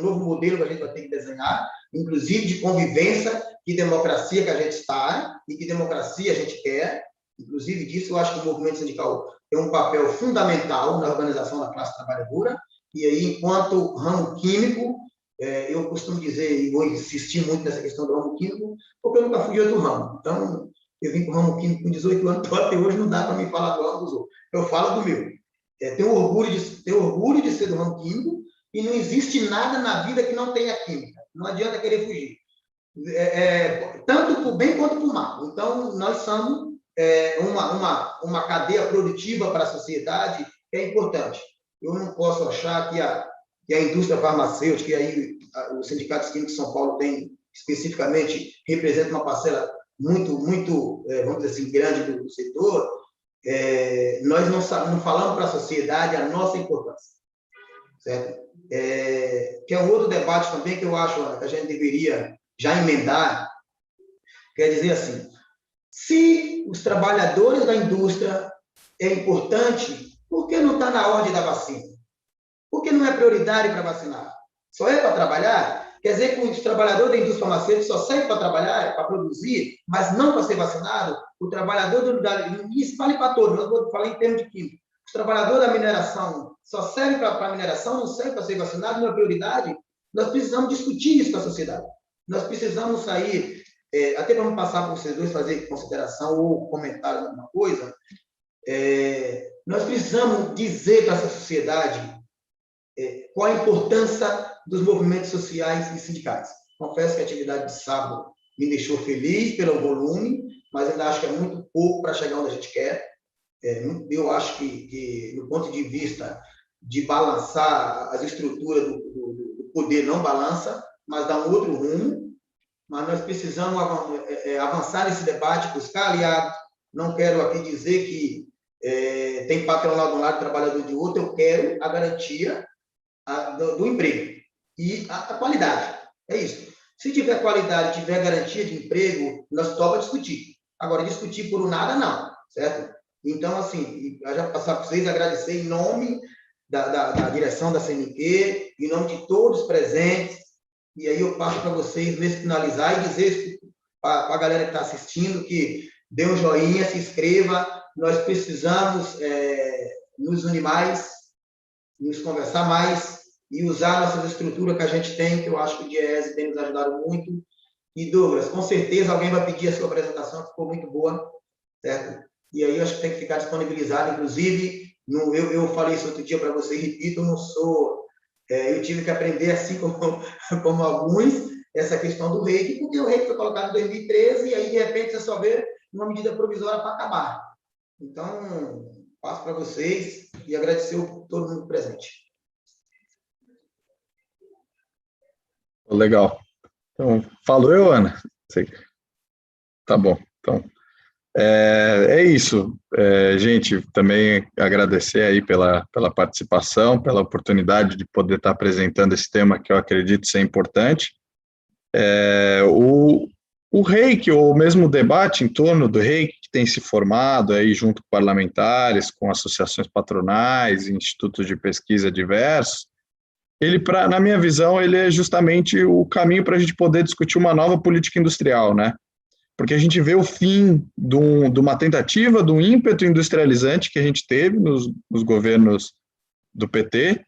novo modelo que a gente vai ter que desenhar, inclusive de convivência, que democracia que a gente está e que democracia a gente quer. Inclusive disso, eu acho que o movimento sindical tem um papel fundamental na organização da classe trabalhadora. E aí, enquanto ramo químico, eu costumo dizer, e vou insistir muito nessa questão do ramo químico, porque eu nunca fui de outro ramo. Então, eu vim para o ramo químico com 18 anos, então até hoje não dá para me falar do ramo dos outros. Eu falo do meu. Tenho orgulho de ser do ramo químico, e não existe nada na vida que não tenha química. Não adianta querer fugir. Tanto para o bem quanto para o mal. Então, nós somos uma cadeia produtiva para a sociedade que é importante. Eu não posso achar que a indústria farmacêutica, e aí o Sindicato Químico de São Paulo tem, especificamente, representa uma parcela muito, vamos dizer assim, grande do setor. Nós não falamos para a sociedade a nossa importância, certo? que é um outro debate também que eu acho, Ana, que a gente deveria já emendar, quer dizer assim, se os trabalhadores da indústria é importante, por que não está na ordem da vacina? Por que não é prioridade para vacinar? Só é para trabalhar? Quer dizer que os trabalhadores da indústria farmacêutica só servem para trabalhar, para produzir, mas não para ser vacinado? O trabalhador isso vale para todos, eu vou falar em termos de química. Os trabalhadores da mineração só servem para a mineração, não servem para ser vacinado, não é prioridade? Nós precisamos discutir isso com a sociedade. Nós precisamos sair, até vamos passar para vocês dois fazer consideração ou comentário de alguma coisa, nós precisamos dizer para essa sociedade qual a importância dos movimentos sociais e sindicais. Confesso que a atividade de sábado me deixou feliz pelo volume, mas ainda acho que é muito pouco para chegar onde a gente quer. Eu acho que do ponto de vista de balançar as estruturas do poder, não balança, mas dá um outro rumo. Mas nós precisamos avançar nesse debate, buscar aliados. Não quero aqui dizer que tem patronal de um lado e trabalhador de outro, eu quero a garantia do emprego e a qualidade. É isso. Se tiver qualidade, tiver garantia de emprego, nós topa discutir. Agora, discutir por um nada, não, certo? Então, assim, eu já passar para vocês, agradecer em nome da direção da CNQ, em nome de todos os presentes, e aí eu passo para vocês, nesse finalizar, e dizer para a galera que está assistindo que dê um joinha, se inscreva, nós precisamos nos unir mais, nos conversar mais e usar nossas estruturas que a gente tem, que eu acho que o DIEESE tem nos ajudado muito. E, Douglas, com certeza alguém vai pedir a sua apresentação, que ficou muito boa, certo? E aí eu acho que tem que ficar disponibilizado, inclusive, eu falei isso outro dia para você, e repito, eu não sou... eu tive que aprender, assim como alguns, essa questão do reiki, porque o reiki foi colocado em 2013 e aí, de repente, você só vê uma medida provisória para acabar. Então, passo para vocês e agradecer todo mundo presente. Legal. Então, falo eu, Ana? Tá bom. Então, é isso. Gente, também agradecer aí pela participação, pela oportunidade de poder estar apresentando esse tema que eu acredito ser importante. O reiki, ou mesmo o debate em torno do reiki, que tem se formado aí junto com parlamentares, com associações patronais, institutos de pesquisa diversos, ele, na minha visão, ele é justamente o caminho para a gente poder discutir uma nova política industrial, né? Porque a gente vê o fim de uma tentativa, de um ímpeto industrializante que a gente teve nos governos do PT,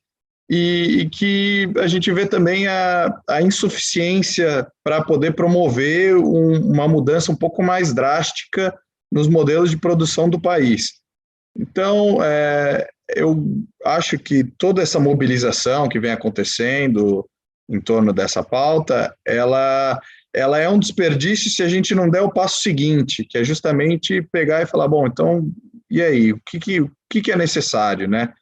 e que a gente vê também a insuficiência para poder promover uma mudança um pouco mais drástica nos modelos de produção do país. Então, eu acho que toda essa mobilização que vem acontecendo em torno dessa pauta, ela é um desperdício se a gente não der o passo seguinte, que é justamente pegar e falar, bom, então, e aí, o que é necessário, né?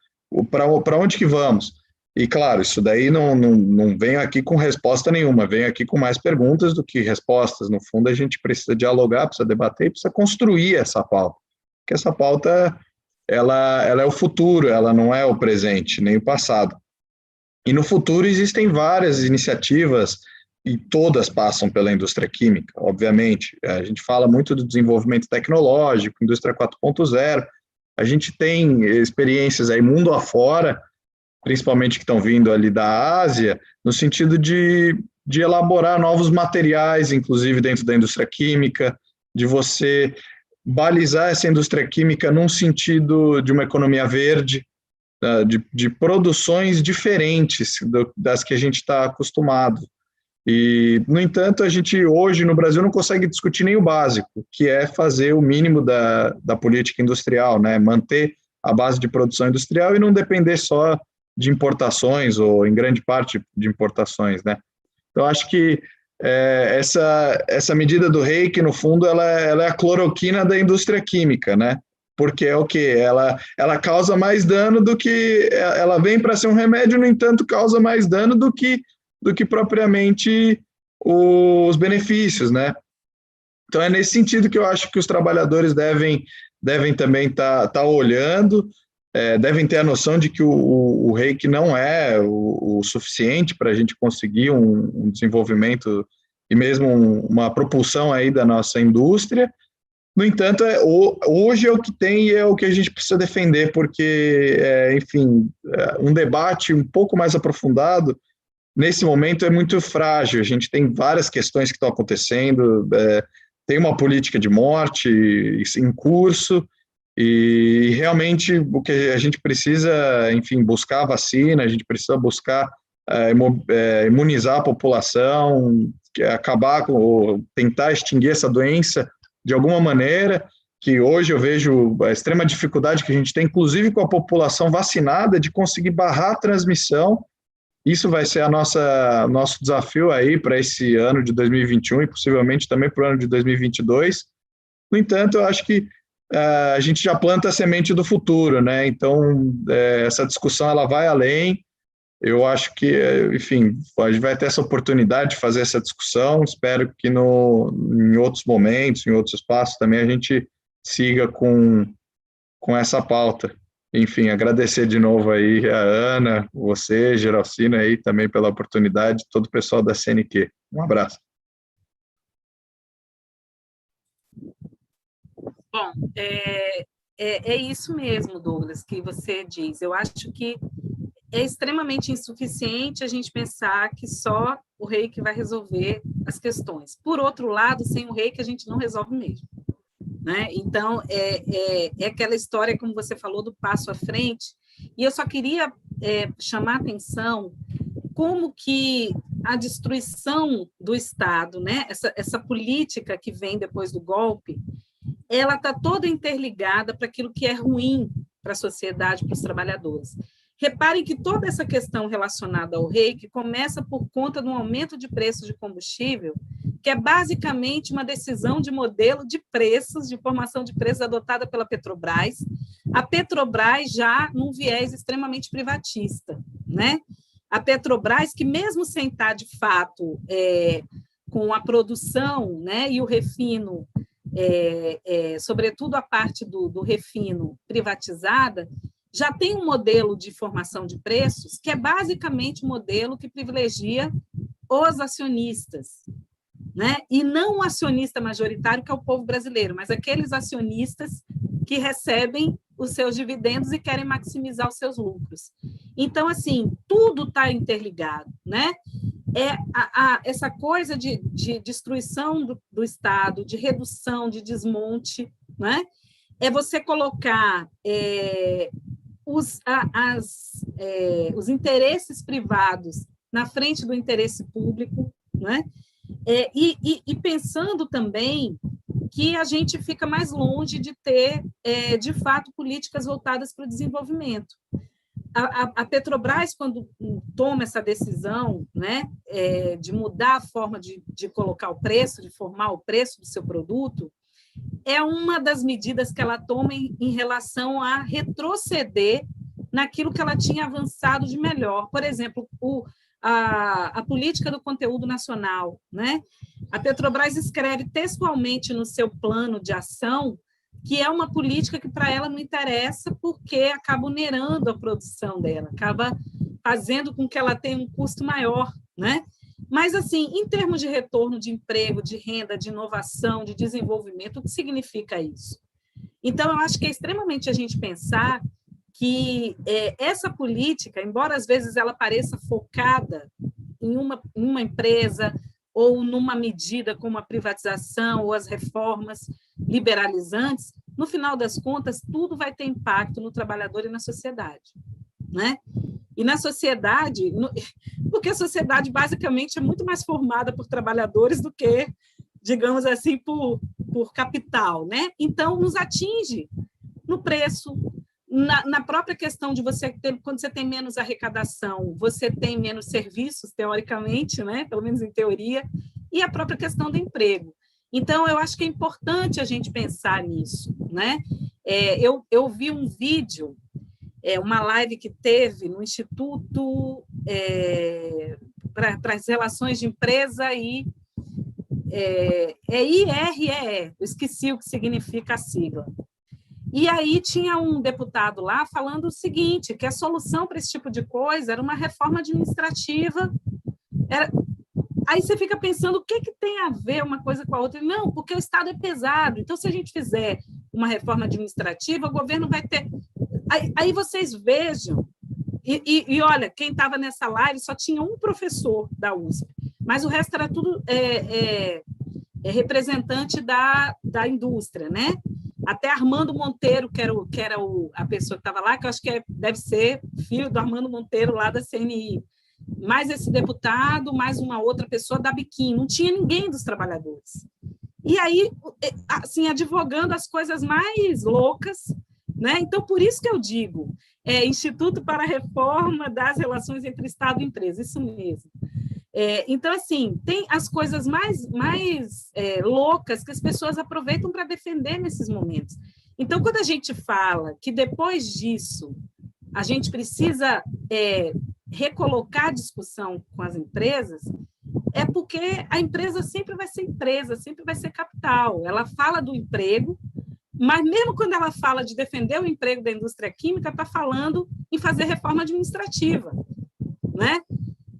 Para onde que vamos? E, claro, isso daí não vem aqui com resposta nenhuma, vem aqui com mais perguntas do que respostas. No fundo, a gente precisa dialogar, precisa debater, precisa construir essa pauta, porque essa pauta, ela é o futuro, ela não é o presente, nem o passado. E no futuro existem várias iniciativas, e todas passam pela indústria química, obviamente. A gente fala muito do desenvolvimento tecnológico, indústria 4.0, a gente tem experiências aí mundo afora, principalmente que estão vindo ali da Ásia, no sentido de elaborar novos materiais, inclusive dentro da indústria química, de você balizar essa indústria química num sentido de uma economia verde, de produções diferentes das que a gente está acostumado. E, no entanto, a gente hoje no Brasil não consegue discutir nem o básico, que é fazer o mínimo da política industrial, né? Manter a base de produção industrial e não depender só de importações, ou em grande parte de importações, né? Então, acho que essa medida do reiki, no fundo, ela é a cloroquina da indústria química, né? Porque é o quê? Ela causa mais dano do que... Ela vem para ser um remédio, no entanto, causa mais dano do que propriamente os benefícios, né? Então, é nesse sentido que eu acho que os trabalhadores devem também estar olhando. devem ter a noção de que o reiki não é o suficiente para a gente conseguir um desenvolvimento e mesmo uma propulsão aí da nossa indústria. No entanto, hoje é o que tem e é o que a gente precisa defender, porque, enfim, um debate um pouco mais aprofundado, nesse momento, é muito frágil. A gente tem várias questões que estão acontecendo, tem uma política de morte em curso, e realmente o que a gente precisa, enfim, buscar a vacina, a gente precisa buscar imunizar a população, acabar ou tentar extinguir essa doença de alguma maneira, que hoje eu vejo a extrema dificuldade que a gente tem, inclusive com a população vacinada, de conseguir barrar a transmissão. Isso vai ser nosso desafio aí para esse ano de 2021 e possivelmente também para o ano de 2022. No entanto, eu acho que a gente já planta a semente do futuro, né? Então, essa discussão ela vai além. Eu acho que, enfim, a gente vai ter essa oportunidade de fazer essa discussão. Espero que em outros momentos, em outros espaços também, a gente siga com essa pauta. Enfim, agradecer de novo aí a Ana, você, Geralcino, aí também pela oportunidade, todo o pessoal da CNQ. Um abraço. Bom, é isso mesmo, Douglas, que você diz. Eu acho que é extremamente insuficiente a gente pensar que só o reiki vai resolver as questões. Por outro lado, sem o reiki, a gente não resolve mesmo, né? Então, é aquela história, como você falou, do passo à frente. E eu só queria chamar a atenção como que a destruição do Estado, né? Essa política que vem depois do golpe, ela está toda interligada para aquilo que é ruim para a sociedade, para os trabalhadores. Reparem que toda essa questão relacionada ao reiki começa por conta de um aumento de preços de combustível, que é basicamente uma decisão de modelo de preços, de formação de preços adotada pela Petrobras. A Petrobras já num viés extremamente privatista, né? A Petrobras, que mesmo sem estar, de fato, com a produção, né, e o refino, sobretudo a parte do refino privatizada, já tem um modelo de formação de preços que é basicamente um modelo que privilegia os acionistas, né? E não o acionista majoritário, que é o povo brasileiro, mas aqueles acionistas que recebem os seus dividendos e querem maximizar os seus lucros. Então, assim, tudo está interligado, né? Essa coisa de destruição do Estado, de redução, de desmonte, né? É você colocar os interesses privados na frente do interesse público, né? E pensando também que a gente fica mais longe de ter, de fato, políticas voltadas para o desenvolvimento. A Petrobras, quando toma essa decisão, né, de mudar a forma de colocar o preço, de formar o preço do seu produto, é uma das medidas que ela toma em relação a retroceder naquilo que ela tinha avançado de melhor. Por exemplo, a política do conteúdo nacional, né? A Petrobras escreve textualmente no seu plano de ação que é uma política que para ela não interessa porque acaba onerando a produção dela, acaba fazendo com que ela tenha um custo maior, né? Mas, assim, em termos de retorno de emprego, de renda, de inovação, de desenvolvimento, o que significa isso? Então, eu acho que é extremamente a gente pensar que essa política, embora às vezes ela pareça focada em uma empresa ou numa medida como a privatização ou as reformas liberalizantes, no final das contas, tudo vai ter impacto no trabalhador e na sociedade, né? E na sociedade, porque a sociedade basicamente é muito mais formada por trabalhadores do que, digamos assim, por capital, né? Então, nos atinge no preço, na própria questão de você ter, quando você tem menos arrecadação, você tem menos serviços, teoricamente, né? Pelo menos em teoria, e a própria questão do emprego. Então, eu acho que é importante a gente pensar nisso, né? Eu vi um vídeo, uma live que teve no Instituto para as Relações de Empresa e IREE, eu esqueci o que significa a sigla. E aí tinha um deputado lá falando o seguinte, que a solução para esse tipo de coisa era uma reforma administrativa. Aí você fica pensando, o que tem a ver uma coisa com a outra? Não, porque o Estado é pesado. Então, se a gente fizer uma reforma administrativa, o governo vai ter... Aí vocês vejam, e olha, quem estava nessa live só tinha um professor da USP, mas o resto era tudo representante da indústria, né? Até Armando Monteiro, que era a pessoa que estava lá, que eu acho que deve ser filho do Armando Monteiro, lá da CNI. Mais esse deputado, mais uma outra pessoa da Biquim. Não tinha ninguém dos trabalhadores. E aí, assim, advogando as coisas mais loucas, né? Então, por isso que eu digo, Instituto para a Reforma das Relações entre Estado e Empresa, isso mesmo. Então, assim, tem as coisas mais loucas que as pessoas aproveitam para defender nesses momentos. Então, quando a gente fala que depois disso a gente precisa recolocar a discussão com as empresas, é porque a empresa sempre vai ser empresa, sempre vai ser capital. Ela fala do emprego, mas mesmo quando ela fala de defender o emprego da indústria química, está falando em fazer reforma administrativa, né?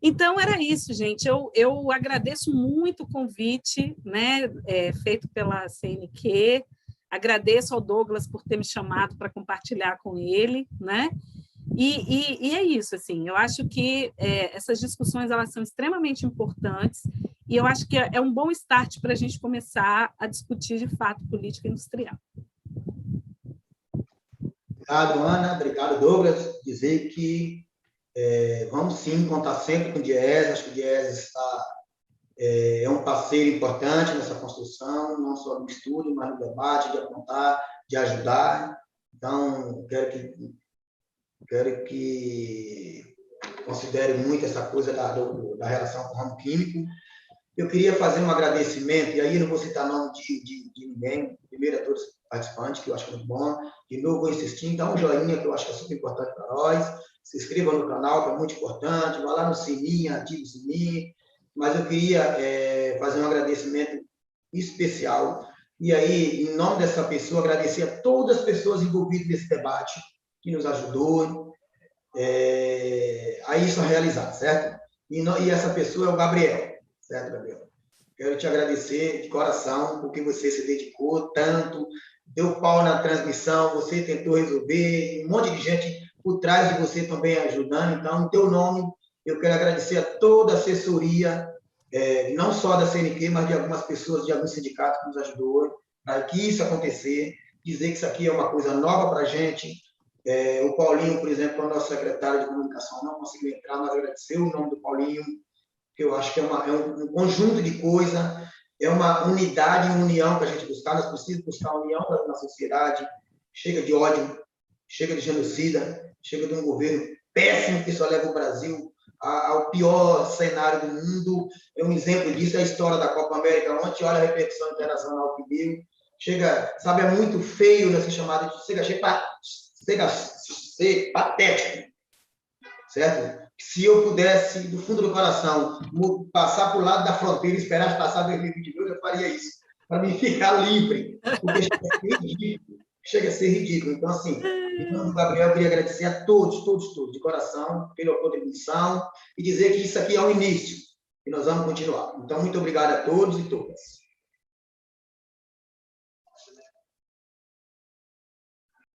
Então, era isso, gente. Eu agradeço muito o convite, né, feito pela CNQ, agradeço ao Douglas por ter me chamado para compartilhar com ele, né? E é isso, assim, eu acho que essas discussões elas são extremamente importantes e eu acho que é um bom start para a gente começar a discutir, de fato, política industrial. Obrigado, Ana. Obrigado, Douglas. Dizer que vamos sim contar sempre com o DIEESE. Acho que o DIEESE é um parceiro importante nessa construção, não só no estudo, mas no debate, de apontar, de ajudar. Então, quero que considere muito essa coisa da relação com o ramo químico. Eu queria fazer um agradecimento, e aí não vou citar nome de ninguém, primeiro a todos os participantes, que eu acho muito bom. De novo, vou insistir, dá um joinha, que eu acho que é super importante para nós. Se inscreva no canal, que é muito importante. Vá lá no sininho, ative o sininho. Mas eu queria fazer um agradecimento especial. E aí, em nome dessa pessoa, agradecer a todas as pessoas envolvidas nesse debate, que nos ajudou a isso a realizar, certo? E essa pessoa é o Gabriel, certo, Gabriel? Quero te agradecer de coração, porque você se dedicou tanto, deu pau na transmissão, você tentou resolver, um monte de gente por trás de você também ajudando. Então, em teu nome, eu quero agradecer a toda a assessoria, não só da CNQ, mas de algumas pessoas, de alguns sindicatos que nos ajudou para que isso acontecer, dizer que isso aqui é uma coisa nova para a gente. O Paulinho, por exemplo, é o nosso secretário de comunicação, não conseguiu entrar, mas agradecer o nome do Paulinho, que eu acho que é um conjunto de coisas, é uma unidade e união que a gente buscar. Nós precisamos buscar união na sociedade. Chega de ódio, chega de genocida, chega de um governo péssimo que só leva o Brasil ao pior cenário do mundo. Um exemplo disso é a história da Copa América ontem. Olha a repercussão internacional que deu. Chega, sabe, é muito feio nessa chamada de chega a ser patético, certo? Se eu pudesse, do fundo do coração, passar para o lado da fronteira e esperar passar 2022, eu faria isso, para me ficar livre, porque chega a ser ridículo. Então, assim, em nome do Gabriel, eu queria agradecer a todos, de coração, pela contribuição, e dizer que isso aqui é o início, e nós vamos continuar. Então, muito obrigado a todos e todas.